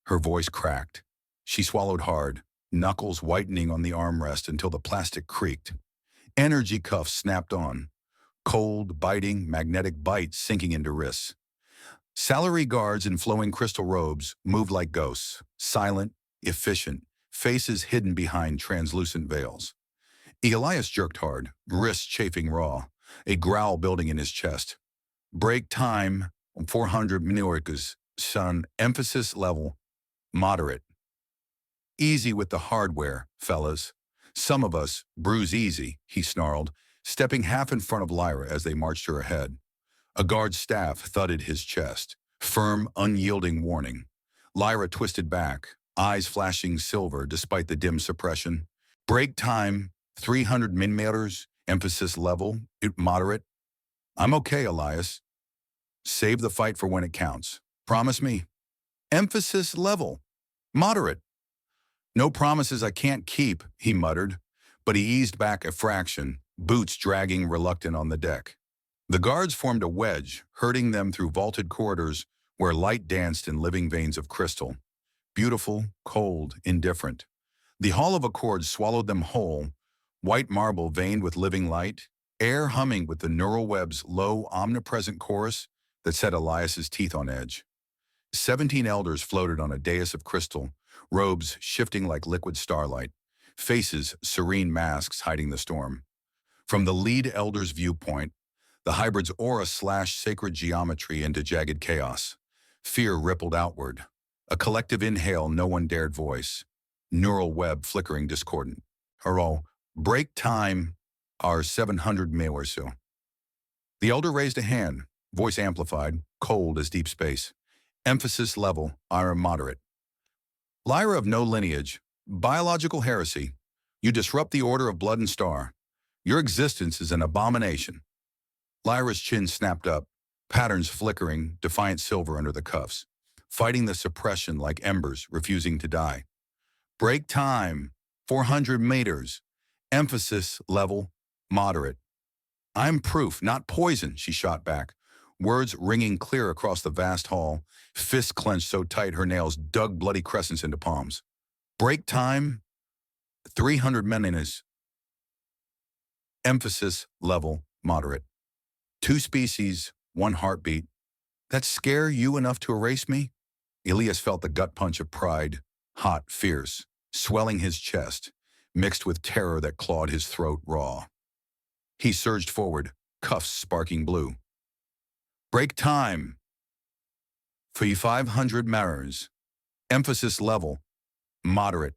Her voice cracked. She swallowed hard, knuckles whitening on the armrest until the plastic creaked. Energy cuffs snapped on. Cold, biting, magnetic bites sinking into wrists. Salary guards in flowing crystal robes moved like ghosts, silent, efficient, faces hidden behind translucent veils. Elias jerked hard, wrists chafing raw, a growl building in his chest. Break time, 400 minorikas, son, emphasis level, moderate. Easy with the hardware, fellas. Some of us bruise easy, he snarled, stepping half in front of Lyra as they marched her ahead. A guard's staff thudded his chest, firm, unyielding warning. Lyra twisted back, eyes flashing silver despite the dim suppression. Break time, 300 millimeters, emphasis level, moderate. I'm okay, Elias. Save the fight for when it counts. Promise me. Emphasis level, moderate. No promises I can't keep, he muttered, but he eased back a fraction, boots dragging reluctant on the deck. The guards formed a wedge, herding them through vaulted corridors where light danced in living veins of crystal. Beautiful, cold, indifferent. The Hall of Accords swallowed them whole, white marble veined with living light, air humming with the neural web's low, omnipresent chorus that set Elias's teeth on edge. 17 elders floated on a dais of crystal, robes shifting like liquid starlight, faces serene masks hiding the storm. From the lead elder's viewpoint, the hybrid's aura slashed sacred geometry into jagged chaos. Fear rippled outward. A collective inhale no one dared voice. Neural web flickering discordant. Hurrah, break time, our 700 me or so. The elder raised a hand, voice amplified, cold as deep space. Emphasis level, our moderate. Lyra of no lineage, biological heresy. You disrupt the order of blood and star. Your existence is an abomination. Lyra's chin snapped up, patterns flickering, defiant silver under the cuffs, fighting the suppression like embers refusing to die. Break time, 400 meters. Emphasis level, moderate. I'm proof, not poison, she shot back, words ringing clear across the vast hall, fists clenched so tight her nails dug bloody crescents into palms. Break time, 300 menes. Emphasis level, moderate. 2 species, 1 heartbeat. That scare you enough to erase me? Elias felt the gut punch of pride, hot, fierce, swelling his chest, mixed with terror that clawed his throat raw. He surged forward, cuffs sparking blue. Break time. For 500 mirrors. Emphasis level, moderate.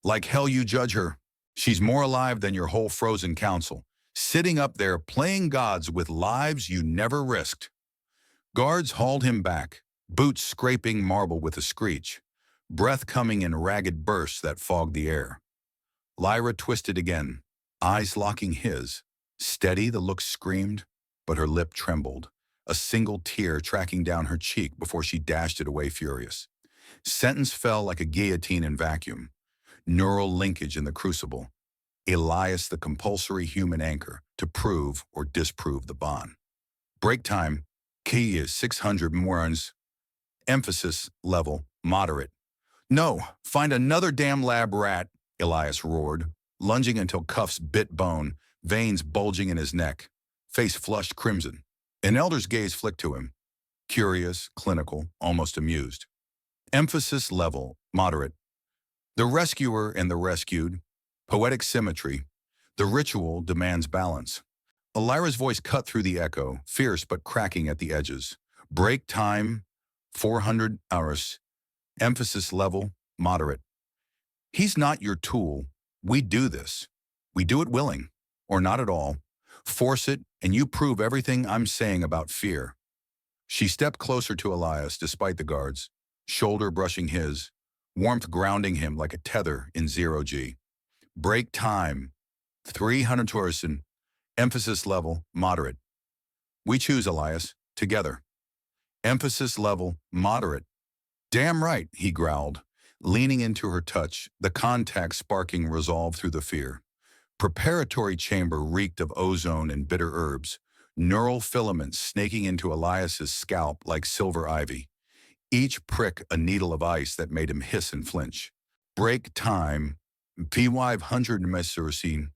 Like hell you judge her. She's more alive than your whole frozen council, sitting up there playing gods with lives you never risked. Guards hauled him back, boots scraping marble with a screech, breath coming in ragged bursts that fogged the air. Lyra twisted again, eyes locking his. Steady, the look screamed, but her lip trembled, a single tear tracking down her cheek before she dashed it away furious. Sentence fell like a guillotine in vacuum. Neural linkage in the crucible. Elias the compulsory human anchor to prove or disprove the bond. Break time, key is 600 morons. Emphasis level, moderate. No, find another damn lab rat, Elias roared, lunging until cuffs bit bone, veins bulging in his neck, face flushed crimson. An elder's gaze flicked to him, curious, clinical, almost amused. Emphasis level, moderate. The rescuer and the rescued, poetic symmetry. The ritual demands balance. Lyra's voice cut through the echo, fierce but cracking at the edges. Break time, 400 hours. Emphasis level, moderate. He's not your tool. We do this. We do it willing, or not at all. Force it, and you prove everything I'm saying about fear. She stepped closer to Elias despite the guards, shoulder brushing his, warmth grounding him like a tether in 0G. Break time, 300 torsen, emphasis level, moderate. We choose, Elias, together. Emphasis level, moderate. Damn right, he growled, leaning into her touch, the contact sparking resolve through the fear. Preparatory chamber reeked of ozone and bitter herbs, neural filaments snaking into Elias's scalp like silver ivy, each prick a needle of ice that made him hiss and flinch. Break time, P500 mesurcine,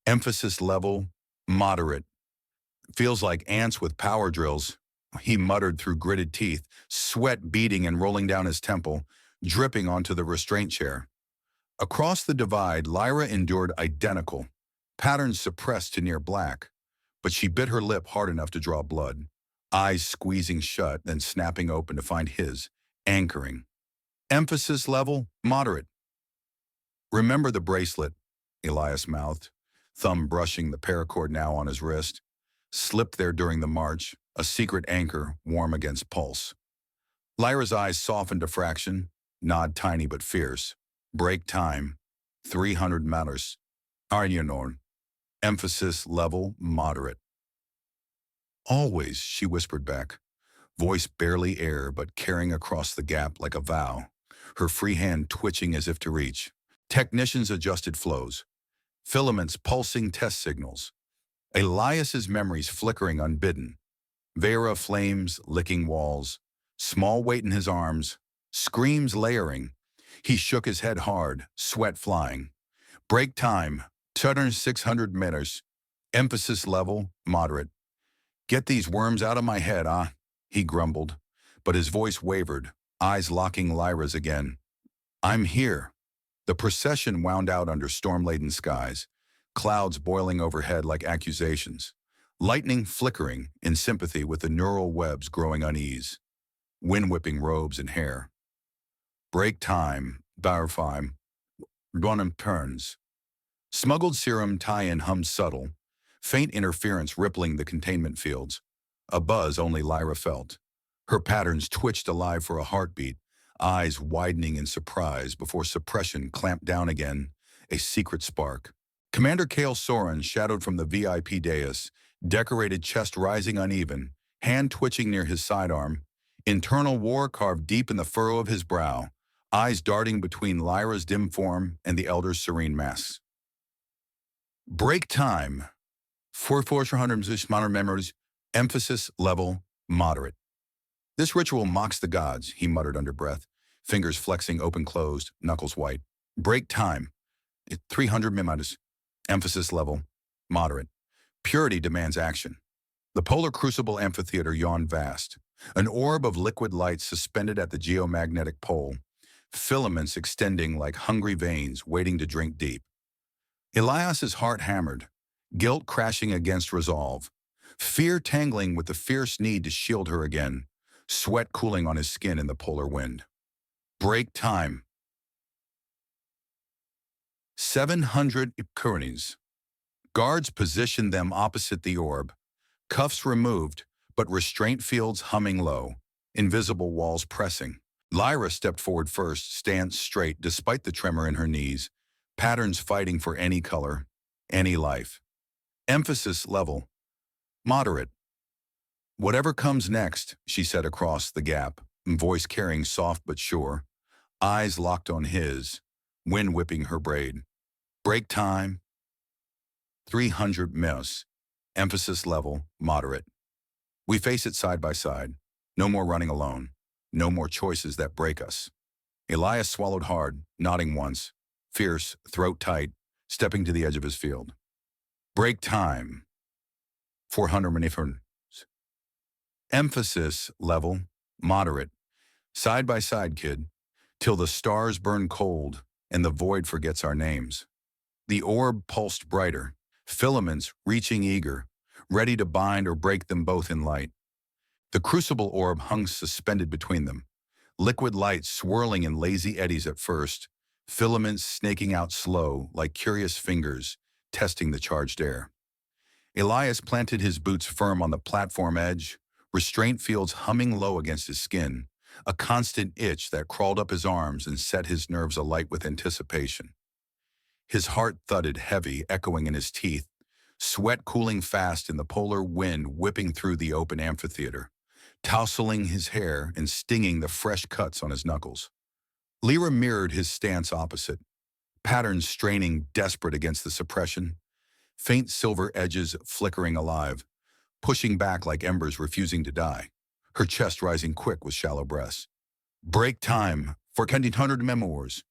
emphasis level, moderate. Feels like ants with power drills, he muttered through gritted teeth, sweat beading and rolling down his temple, dripping onto the restraint chair. Across the divide, Lyra endured identical, patterns suppressed to near black, but she bit her lip hard enough to draw blood, eyes squeezing shut, then snapping open to find his, anchoring. Emphasis level, moderate. Remember the bracelet, Elias mouthed, thumb brushing the paracord now on his wrist, slipped there during the march, a secret anchor warm against pulse. Lyra's eyes softened a fraction, nod tiny but fierce. Break time, 300 matters. Aryanorn, emphasis level, moderate. Always, she whispered back, voice barely air but carrying across the gap like a vow, her free hand twitching as if to reach. Technicians adjusted flows, filaments pulsing test signals. Elias's memories flickering unbidden. Vera flames licking walls, small weight in his arms, screams layering. He shook his head hard, sweat flying. Break time, 600 meters. Emphasis level, moderate. Get these worms out of my head, he grumbled, but his voice wavered, eyes locking Lyra's again. I'm here. The procession wound out under storm-laden skies, clouds boiling overhead like accusations, lightning flickering in sympathy with the neural webs growing unease, wind-whipping robes and hair. Break time, Bauerfeim, Ronham turns. Smuggled serum tie-in hummed subtle, faint interference rippling the containment fields, a buzz only Lyra felt. Her patterns twitched alive for a heartbeat, eyes widening in surprise before suppression clamped down again, a secret spark. Commander Kale Soren shadowed from the VIP dais, decorated chest rising uneven, hand twitching near his sidearm, internal war carved deep in the furrow of his brow, eyes darting between Lyra's dim form and the Elder's serene masks. Break time. 400 modern memories. Emphasis level moderate. This ritual mocks the gods, he muttered under breath, fingers flexing open-closed, knuckles white. Break time. 300 mimatis. Emphasis level moderate. Purity demands action. The polar crucible amphitheater yawned vast, an orb of liquid light suspended at the geomagnetic pole, filaments extending like hungry veins waiting to drink deep. Elias's heart hammered, guilt crashing against resolve, fear tangling with the fierce need to shield her again, sweat cooling on his skin in the polar wind. Break time. 700 Ipkurnis. Guards positioned them opposite the orb, cuffs removed, but restraint fields humming low, invisible walls pressing. Lyra stepped forward first, stance straight despite the tremor in her knees, patterns fighting for any color, any life. Emphasis level moderate. Whatever comes next, she said across the gap, voice carrying soft but sure, eyes locked on his, wind whipping her braid. Break time. 300 ms. Emphasis level moderate. We face it side by side. No more running alone. No more choices that break us. Elias swallowed hard, nodding once, fierce, throat tight, stepping to the edge of his field. Break time. 400 manifern. Emphasis level moderate. Side by side, kid, till the stars burn cold and the void forgets our names. The orb pulsed brighter, filaments reaching eager, ready to bind or break them both in light. The crucible orb hung suspended between them, liquid light swirling in lazy eddies at first, filaments snaking out slow like curious fingers, testing the charged air. Elias planted his boots firm on the platform edge, restraint fields humming low against his skin, a constant itch that crawled up his arms and set his nerves alight with anticipation. His heart thudded heavy, echoing in his teeth, sweat cooling fast in the polar wind whipping through the open amphitheater, tousling his hair and stinging the fresh cuts on his knuckles. Lyra mirrored his stance opposite, patterns straining desperate against the suppression, faint silver edges flickering alive, pushing back like embers refusing to die, her chest rising quick with shallow breaths. Break time for 100 memoirs.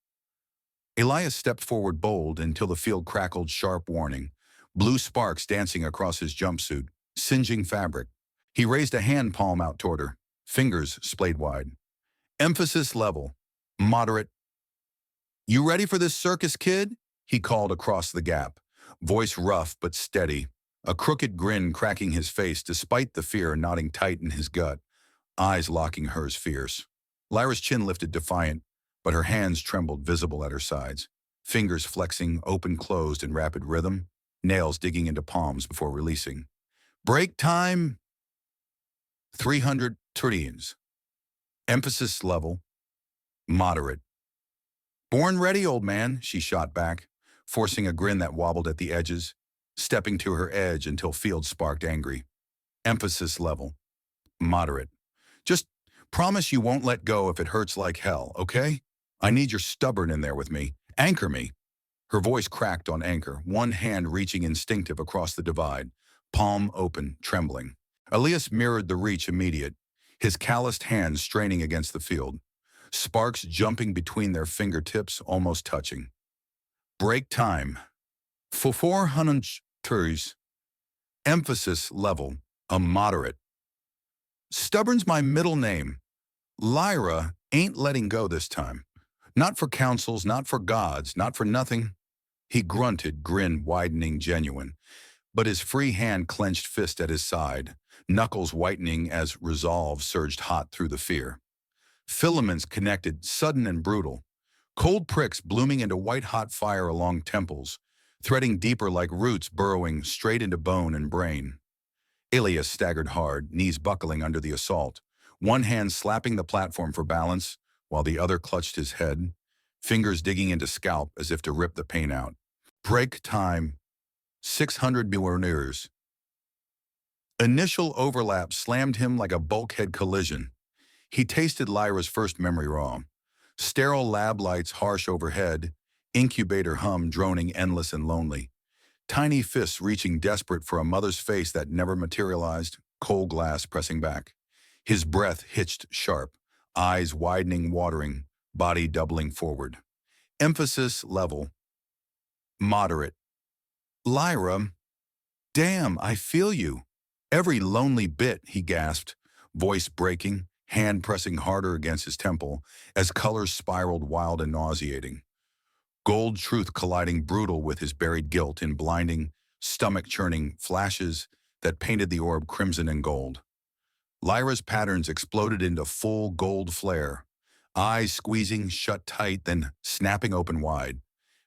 Elias stepped forward bold until the field crackled sharp warning, blue sparks dancing across his jumpsuit, singeing fabric. He raised a hand palm out toward her, fingers splayed wide. Emphasis level moderate. You ready for this circus, kid? He called across the gap, voice rough but steady, a crooked grin cracking his face despite the fear knotting tight in his gut, eyes locking hers fierce. Lyra's chin lifted defiant, but her hands trembled visible at her sides, fingers flexing open-closed in rapid rhythm, nails digging into palms before releasing. Break time. 300 turdians. Emphasis level moderate. Born ready, old man, she shot back, forcing a grin that wobbled at the edges, stepping to her edge until field sparked angry. Emphasis level moderate. Just promise you won't let go if it hurts like hell, okay? I need your stubborn in there with me. Anchor me. Her voice cracked on anchor, one hand reaching instinctive across the divide, palm open, trembling. Elias mirrored the reach immediate, his calloused hands straining against the field, sparks jumping between their fingertips, almost touching. Break time. For 400 tours. Emphasis level, a moderate. Stubborn's my middle name. Lyra ain't letting go this time. Not for councils, not for gods, not for nothing. He grunted, grin widening genuine, but his free hand clenched fist at his side, knuckles whitening as resolve surged hot through the fear. Filaments connected, sudden and brutal. Cold pricks blooming into white-hot fire along temples, threading deeper like roots burrowing straight into bone and brain. Elias staggered hard, knees buckling under the assault, one hand slapping the platform for balance, while the other clutched his head, fingers digging into scalp as if to rip the pain out. Break time, 600 millionaires. Initial overlap slammed him like a bulkhead collision. He tasted Lyra's first memory raw. Sterile lab lights harsh overhead, incubator hum droning endless and lonely. Tiny fists reaching desperate for a mother's face that never materialized, cold glass pressing back. His breath hitched sharp, eyes widening, watering, body doubling forward. Emphasis level. Moderate. Lyra, damn, I feel you. Every lonely bit, he gasped, voice breaking, hand pressing harder against his temple as colors spiraled wild and nauseating. Gold truth colliding brutal with his buried guilt in blinding, stomach-churning flashes that painted the orb crimson and gold. Lyra's patterns exploded into full gold flare, eyes squeezing shut tight, then snapping open wide.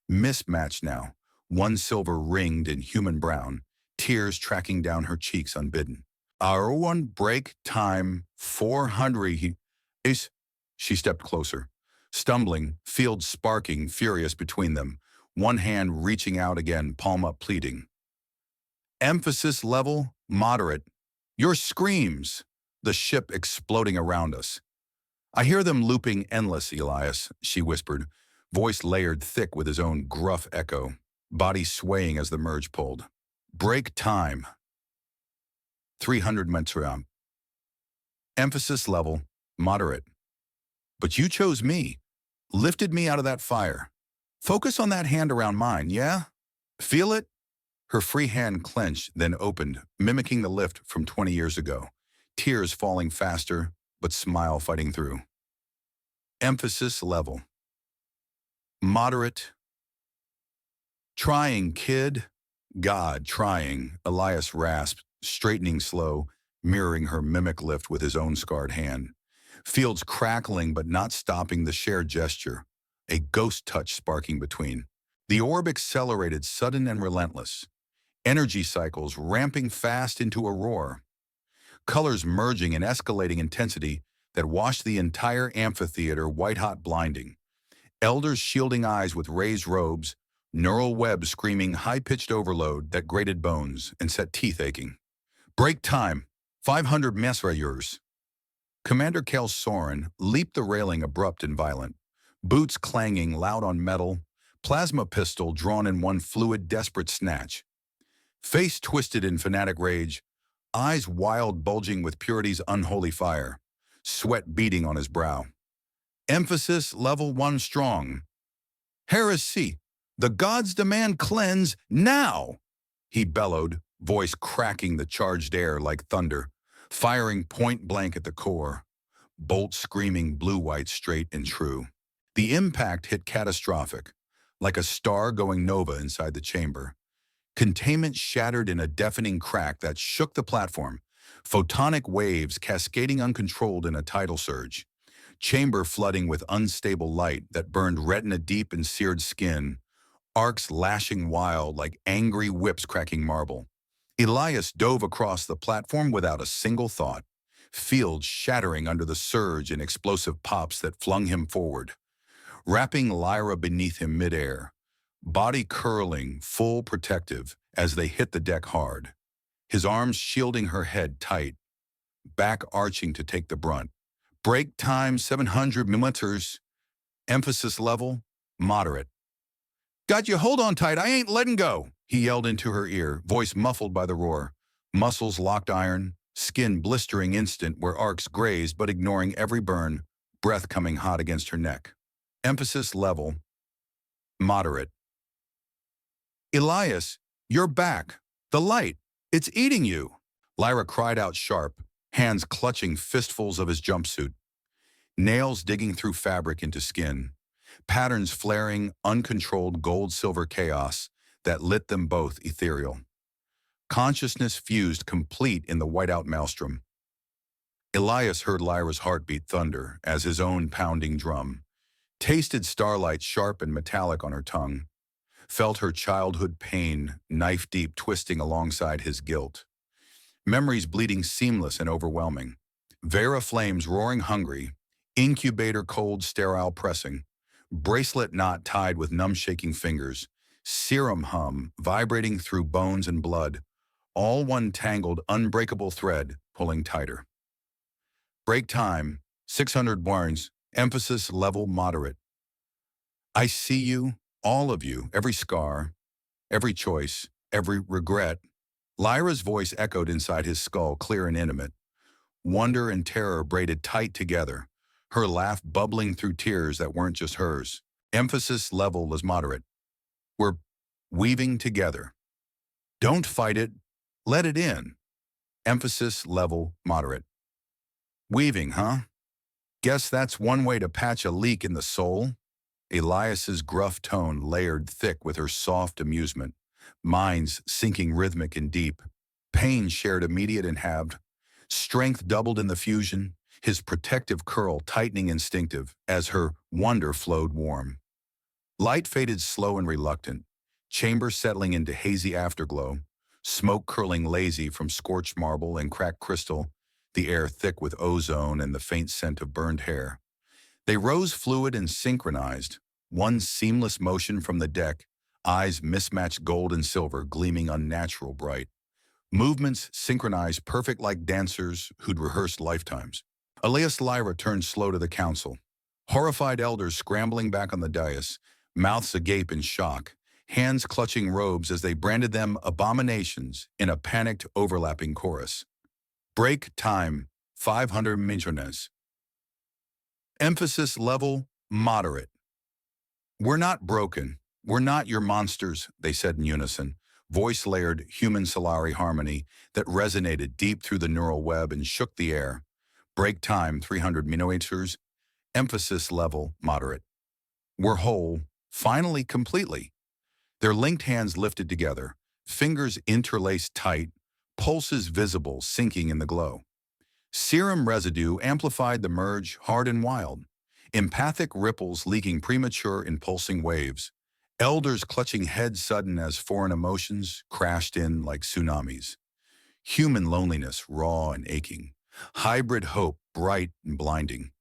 Mismatched now, one silver ringed in human brown, tears tracking down her cheeks unbidden. Our one break time 400 is. She stepped closer, stumbling, field sparking, furious between them, one hand reaching out again, palm up pleading. Emphasis level, moderate. Your screams, the ship exploding around us. I hear them looping endless, Elias, she whispered, voice layered thick with his own gruff echo, body swaying as the merge pulled. Break time. 300 metram. Emphasis level, moderate. But you chose me, lifted me out of that fire. Focus on that hand around mine, yeah? Feel it? Her free hand clenched, then opened, mimicking the lift from 20 years ago. Tears falling faster, but smile fighting through. Emphasis level. Moderate. Trying, kid. God, trying, Elias rasped, straightening slow, mirroring her mimic lift with his own scarred hand. Fields crackling but not stopping the shared gesture, a ghost touch sparking between. The orb accelerated, sudden and relentless. Energy cycles ramping fast into a roar. Colors merging in escalating intensity that washed the entire amphitheater white-hot blinding. Elders shielding eyes with raised robes, neural webs screaming high-pitched overload that grated bones and set teeth aching. Break time, 500 mesrayers. Commander Kel Soren leaped the railing abrupt and violent, boots clanging loud on metal, plasma pistol drawn in one fluid, desperate snatch. Face twisted in fanatic rage, eyes wild bulging with purity's unholy fire, sweat beading on his brow. Emphasis level 1 strong. Heresy, the gods demand cleanse now, he bellowed, voice cracking the charged air like thunder, firing point blank at the core, bolt screaming blue-white straight and true. The impact hit catastrophic, like a star going nova inside the chamber. Containment shattered in a deafening crack that shook the platform, photonic waves cascading uncontrolled in a tidal surge, chamber flooding with unstable light that burned retina deep in seared skin, arcs lashing wild like angry whips cracking marble. Elias dove across the platform without a single thought, fields shattering under the surge and explosive pops that flung him forward, wrapping Lyra beneath him midair, body curling, full protective as they hit the deck hard, his arms shielding her head tight, back arching to take the brunt. Break time 700 millimeters, emphasis level, moderate. Got you, hold on tight, I ain't letting go, he yelled into her ear, voice muffled by the roar, muscles locked iron, skin blistering instant where arcs grazed but ignoring every burn, breath coming hot against her neck. Emphasis level, moderate. Elias, you're back. The light, it's eating you. Lyra cried out sharp, hands clutching fistfuls of his jumpsuit, nails digging through fabric into skin. patterns flaring, uncontrolled gold-silver chaos that lit them both ethereal. Consciousness fused complete in the whiteout maelstrom. Elias heard Lyra's heartbeat thunder as his own pounding drum, tasted starlight sharp and metallic on her tongue, felt her childhood pain knife-deep twisting alongside his guilt. Memories bleeding seamless and overwhelming. Vera flames roaring hungry, incubator cold sterile pressing, bracelet knot tied with numb-shaking fingers, serum hum vibrating through bones and blood, all one tangled, unbreakable thread pulling tighter. Break time, 600 barns, emphasis level moderate. I see you, all of you, every scar, every choice, every regret. Lyra's voice echoed inside his skull, clear and intimate. Wonder and terror braided tight together, her laugh bubbling through tears that weren't just hers. Emphasis level was moderate. We're weaving together. Don't fight it, let it in. Emphasis level moderate. Weaving, huh? Guess that's one way to patch a leak in the soul. Elias's gruff tone layered thick with her soft amusement, minds sinking rhythmic and deep. Pain shared immediate and halved. Strength doubled in the fusion, his protective curl tightening instinctive as her wonder flowed warm. Light faded slow and reluctant, chamber settling into hazy afterglow, smoke curling lazy from scorched marble and cracked crystal, the air thick with ozone and the faint scent of burned hair. They rose fluid and synchronized, one seamless motion from the deck, eyes mismatched gold and silver gleaming unnatural bright. Movements synchronized perfect like dancers who'd rehearsed lifetimes. Elias Lyra turned slow to the council. Horrified elders scrambling back on the dais, mouths agape in shock, hands clutching robes as they branded them abominations in a panicked overlapping chorus. Break time, 500 millones. Emphasis level, moderate. We're not broken. We're not your monsters, they said in unison, voice-layered human-Salari harmony that resonated deep through the neural web and shook the air. Break time, 300 millimeters. Emphasis level, moderate. We're whole, finally, completely. Their linked hands lifted together, fingers interlaced tight, pulses visible, sinking in the glow. Serum residue amplified the merge, hard and wild. Empathic ripples leaking premature in pulsing waves. Elders clutching heads sudden as foreign emotions crashed in like tsunamis. Human loneliness raw and aching. Hybrid hope bright and blinding.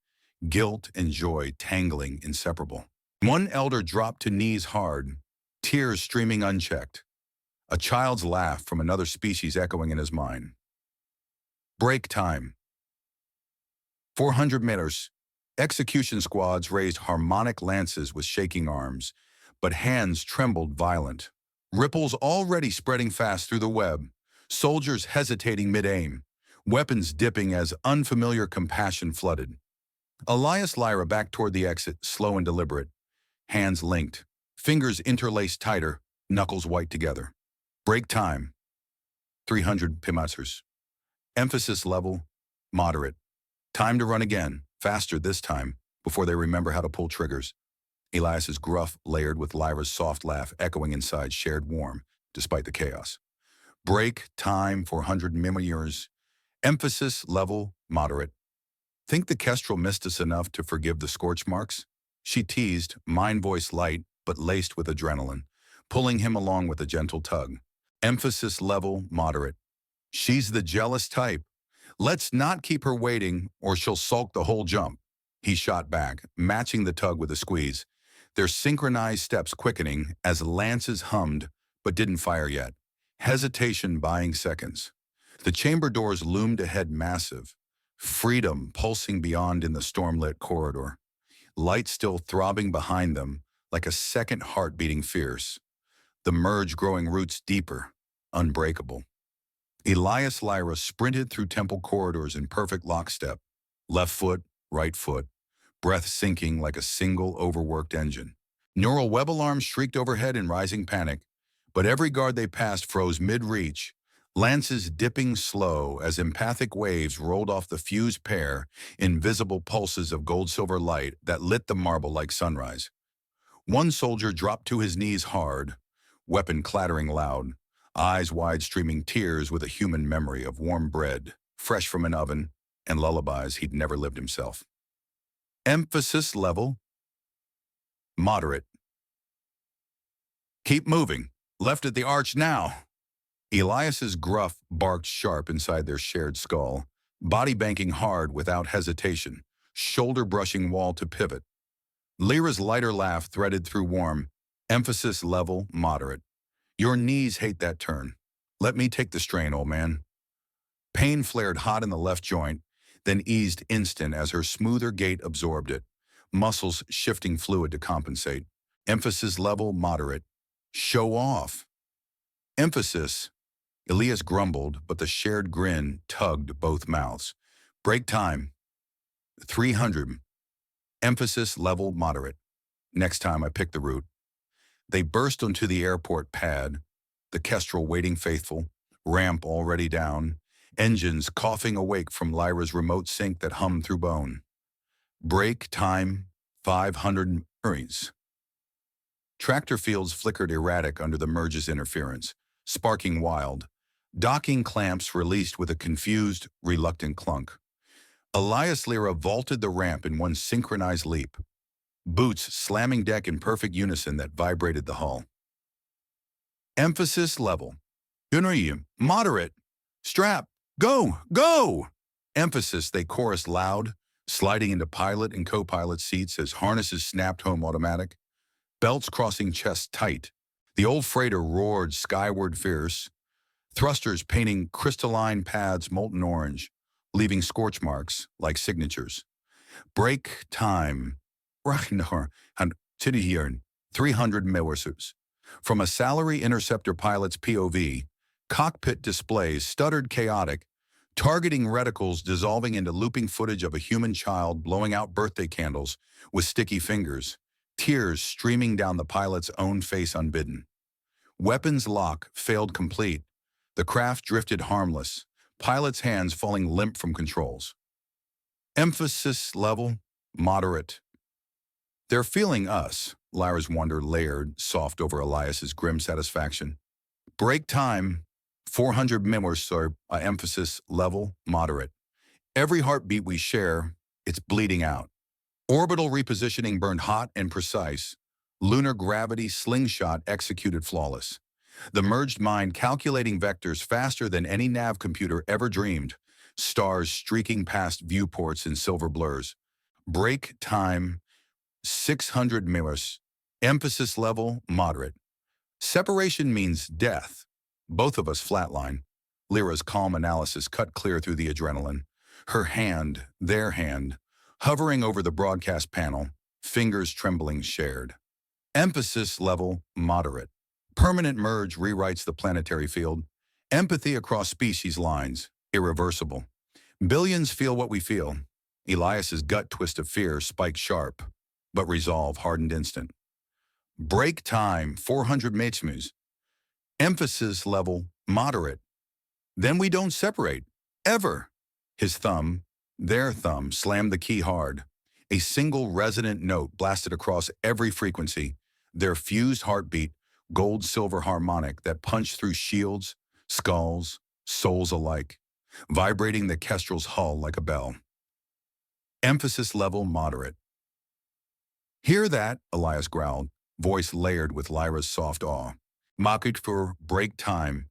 Guilt and joy tangling inseparable. One elder dropped to knees hard, tears streaming unchecked. A child's laugh from another species echoing in his mind. Break time. 400 meters. Execution squads raised harmonic lances with shaking arms, but hands trembled violent. Ripples already spreading fast through the web. Soldiers hesitating mid-aim. Weapons dipping as unfamiliar compassion flooded. Elias Lyra backed toward the exit, slow and deliberate. Hands linked. Fingers interlaced tighter, knuckles white together. Break time. 300 pimatzers. Emphasis level, moderate. Time to run again, faster this time, before they remember how to pull triggers. Elias's gruff layered with Lyra's soft laugh echoing inside shared warm, despite the chaos. Break time, 400 millimeters. Emphasis level, moderate. Think the kestrel missed us enough to forgive the scorch marks? She teased, mind voice light, but laced with adrenaline, pulling him along with a gentle tug. Emphasis level, moderate. She's the jealous type. Let's not keep her waiting, or she'll sulk the whole jump. He shot back, matching the tug with a squeeze, their synchronized steps quickening as lances hummed, but didn't fire yet. Hesitation buying seconds. The chamber doors loomed ahead massive, freedom pulsing beyond in the storm-lit corridor. Light still throbbing behind them, like a second heart beating fierce. The merge growing roots deeper, unbreakable. Elias Lyra sprinted through temple corridors in perfect lockstep, left foot, right foot, breath sinking like a single overworked engine. Neural web alarms shrieked overhead in rising panic, but every guard they passed froze mid-reach, lances dipping slow as empathic waves rolled off the fused pair in visible pulses of gold-silver light that lit the marble like sunrise. One soldier dropped to his knees hard, weapon clattering loud, eyes wide streaming tears with a human memory of warm bread, fresh from an oven, and lullabies he'd never lived himself. Emphasis level, moderate. Keep moving. Left at the arch now. Elias's gruff barked sharp inside their shared skull, body banking hard without hesitation, shoulder brushing wall to pivot. Lyra's lighter laugh threaded through warm, emphasis level, moderate. Your knees hate that turn. Let me take the strain, old man. Pain flared hot in the left joint, then eased instant as her smoother gait absorbed it, muscles shifting fluid to compensate. Emphasis level, moderate. Show off. Emphasis. Elias grumbled, but the shared grin tugged both mouths. Break time. 300. Emphasis level, moderate. Next time I pick the route. They burst onto the airport pad, the Kestrel waiting faithful, ramp already down, engines coughing awake from Lyra's remote sync that hummed through bone. Break time, 500 Marines. Tractor fields flickered erratic under the merge's interference, sparking wild. Docking clamps released with a confused, reluctant clunk. Elias Lyra vaulted the ramp in one synchronized leap, boots slamming deck in perfect unison that vibrated the hull. Emphasis level. Moderate. Strap. Go, go! Emphasis, they chorused loud, sliding into pilot and co-pilot seats as harnesses snapped home automatic, belts crossing chests tight. The old freighter roared skyward fierce, thrusters painting crystalline pads molten orange, leaving scorch marks like signatures. Break time. 300 millimeters. From a salary interceptor pilot's POV, cockpit displays stuttered chaotic, targeting reticles dissolving into looping footage of a human child blowing out birthday candles with sticky fingers, tears streaming down the pilot's own face unbidden. Weapons lock failed complete. The craft drifted harmless, pilot's hands falling limp from controls. Emphasis level, moderate. They're feeling us, Lyra's wonder layered, soft over Elias's grim satisfaction. Break time, 400 millimeters, emphasis level, moderate. Every heartbeat we share, it's bleeding out. Orbital repositioning burned hot and precise. Lunar gravity slingshot executed flawless. The merged mind calculating vectors faster than any nav computer ever dreamed, stars streaking past viewports in silver blurs. Break time, 600 millimeters. Emphasis level, moderate. Separation means death. Both of us flatline. Lyra's calm analysis cut clear through the adrenaline. Her hand, their hand, hovering over the broadcast panel, fingers trembling shared. Emphasis level, moderate. Permanent merge rewrites the planetary field. Empathy across species lines, irreversible. Billions feel what we feel. Elias's gut twist of fear spiked sharp, but resolve hardened instant. Break time, 400 millimeters. Emphasis level, moderate. Then we don't separate, ever. His thumb, their thumb, slammed the key hard. A single resonant note blasted across every frequency, their fused heartbeat, gold-silver harmonic that punched through shields, skulls, souls alike, vibrating the Kestrel's hull like a bell. Emphasis level, moderate. Hear that? Elias growled, voice layered with Lyra's soft awe. Market for break time,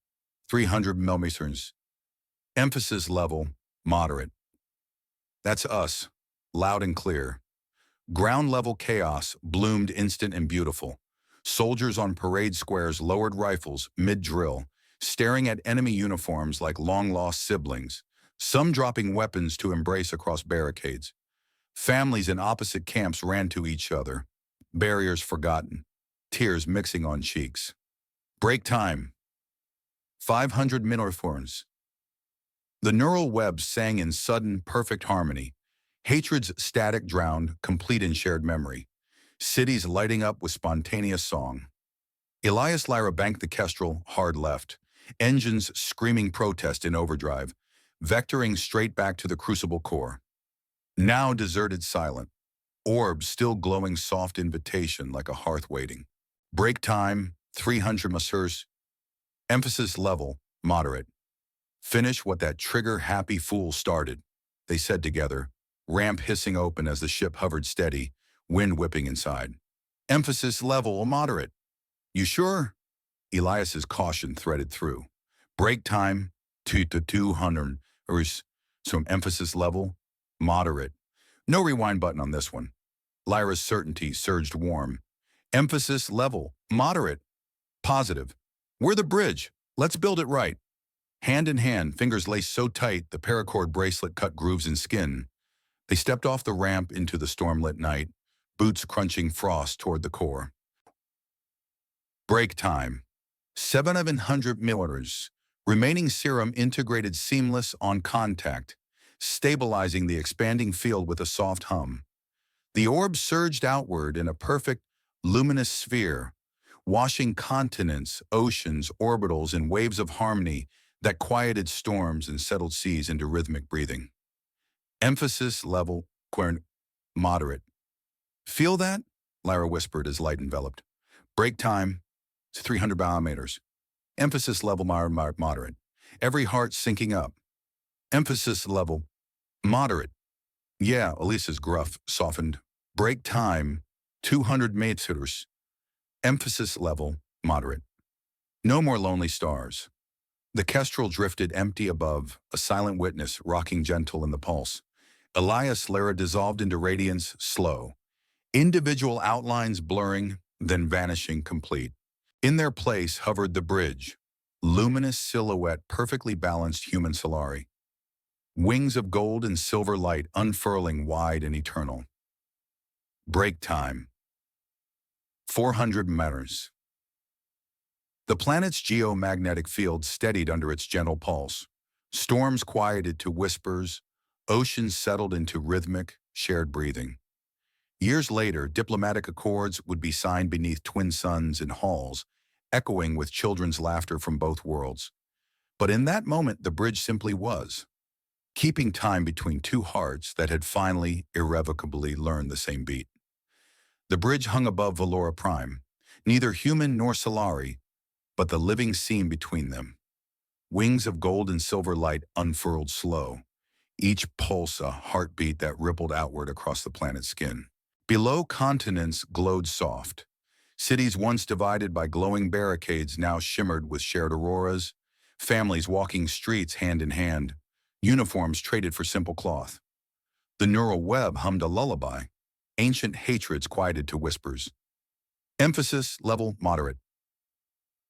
300 millimeters. Emphasis level, moderate. That's us, loud and clear. Ground-level chaos bloomed instant and beautiful. Soldiers on parade squares lowered rifles mid-drill, staring at enemy uniforms like long-lost siblings, some dropping weapons to embrace across barricades. Families in opposite camps ran to each other, barriers forgotten, tears mixing on cheeks. Break time. 500 milliforms. The neural web sang in sudden, perfect harmony. Hatred's static drowned, complete in shared memory. Cities lighting up with spontaneous song. Elias Lyra banked the Kestrel hard left, engines screaming protest in overdrive, vectoring straight back to the crucible core. Now deserted silent. Orbs still glowing soft invitation like a hearth waiting. Break time, 300 masseurs. Emphasis level, moderate. Finish what that trigger-happy fool started, they said together, ramp hissing open as the ship hovered steady, wind whipping inside. Emphasis level, moderate. You sure? Elias's caution threaded through. Break time, 2 to 200, or some emphasis level, moderate. No rewind button on this one. Lyra's certainty surged warm. Emphasis level, moderate, positive. We're the bridge. Let's build it right. Hand in hand, fingers laced so tight the paracord bracelet cut grooves in skin. They stepped off the ramp into the stormlit night, boots crunching frost toward the core. Break time. 700 milliliters. Remaining serum integrated seamless on contact, stabilizing the expanding field with a soft hum. The orb surged outward in a perfect, luminous sphere, washing continents, oceans, orbitals in waves of harmony that quieted storms and settled seas into rhythmic breathing. Emphasis level, moderate. Feel that? Lyra whispered as light enveloped. Break time, 300 biometers. Emphasis level, moderate. Every heart syncing up. Emphasis level, moderate. Yeah, Elisa's gruff softened. Break time, 200 meters. Emphasis level, moderate. No more lonely stars. The kestrel drifted empty above, a silent witness rocking gentle in the pulse. Elias Lyra dissolved into radiance, slow. Individual outlines blurring, then vanishing complete. In their place hovered the bridge, luminous silhouette perfectly balanced human Salari. Wings of gold and silver light unfurling wide and eternal. Break time. 400 meters. The planet's geomagnetic field steadied under its gentle pulse. Storms quieted to whispers, oceans settled into rhythmic, shared breathing. Years later, diplomatic accords would be signed beneath twin suns in halls, echoing with children's laughter from both worlds. But in that moment, the bridge simply was, keeping time between two hearts that had finally, irrevocably learned the same beat. The bridge hung above Valora Prime, neither human nor Salari, but the living seam between them. Wings of gold and silver light unfurled slow, each pulse a heartbeat that rippled outward across the planet's skin. Below, continents glowed soft. Cities once divided by glowing barricades now shimmered with shared auroras, families walking streets hand in hand, uniforms traded for simple cloth. The neural web hummed a lullaby, ancient hatreds quieted to whispers. Emphasis level moderate.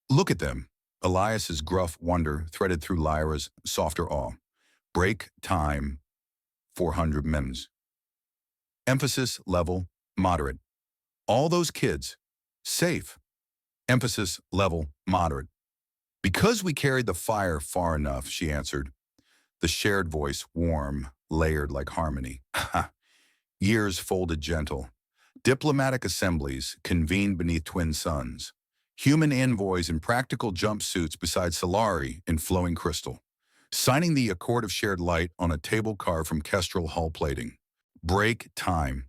Look at them. Elias's gruff wonder threaded through Lyra's softer awe. Break time, 400 mems. Emphasis level moderate. All those kids, safe. Emphasis level moderate. Because we carried the fire far enough, she answered. The shared voice warm, layered like harmony. Years folded gentle. Diplomatic assemblies convened beneath twin suns. Human envoys in practical jumpsuits beside Salari in flowing crystal, signing the accord of shared light on a table carved from kestrel hull plating. Break time.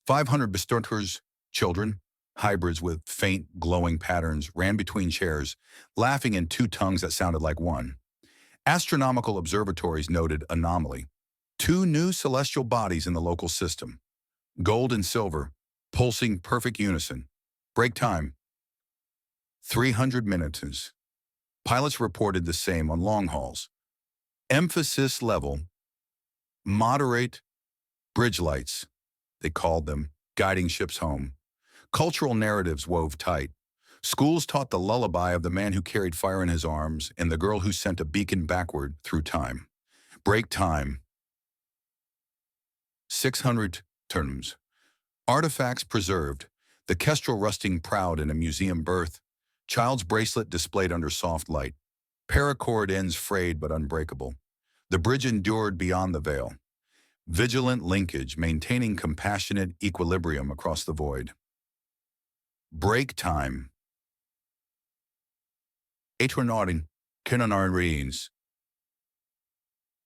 500 Bestorters, children, hybrids with faint, glowing patterns, ran between chairs, laughing in two tongues that sounded like one. Astronomical observatories noted anomaly. 2 new celestial bodies in the local system. Gold and silver, pulsing perfect unison. Break time. 300 minutes. Pilots reported the same on long hauls. Emphasis level, moderate, bridge lights, they called them, guiding ships home. Cultural narratives wove tight. Schools taught the lullaby of the man who carried fire in his arms and the girl who sent a beacon backward through time. Break time. 600 terms. Artifacts preserved, the kestrel rusting proud in a museum berth, child's bracelet displayed under soft light, paracord ends frayed but unbreakable. The bridge endured beyond the veil. Vigilant linkage maintaining compassionate equilibrium across the void. Break time. Eternauding, Kinonarines.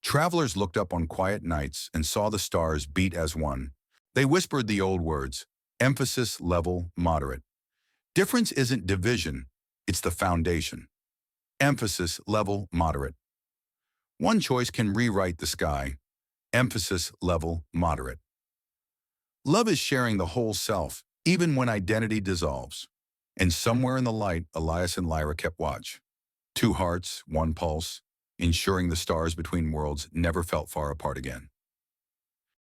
Travelers looked up on quiet nights and saw the stars beat as one. They whispered the old words, emphasis level moderate. Difference isn't division, it's the foundation. Emphasis level moderate. One choice can rewrite the sky. Emphasis level moderate. Love is sharing the whole self, even when identity dissolves. And somewhere in the light, Elias and Lyra kept watch. Two hearts, one pulse, ensuring the stars between worlds never felt far apart again.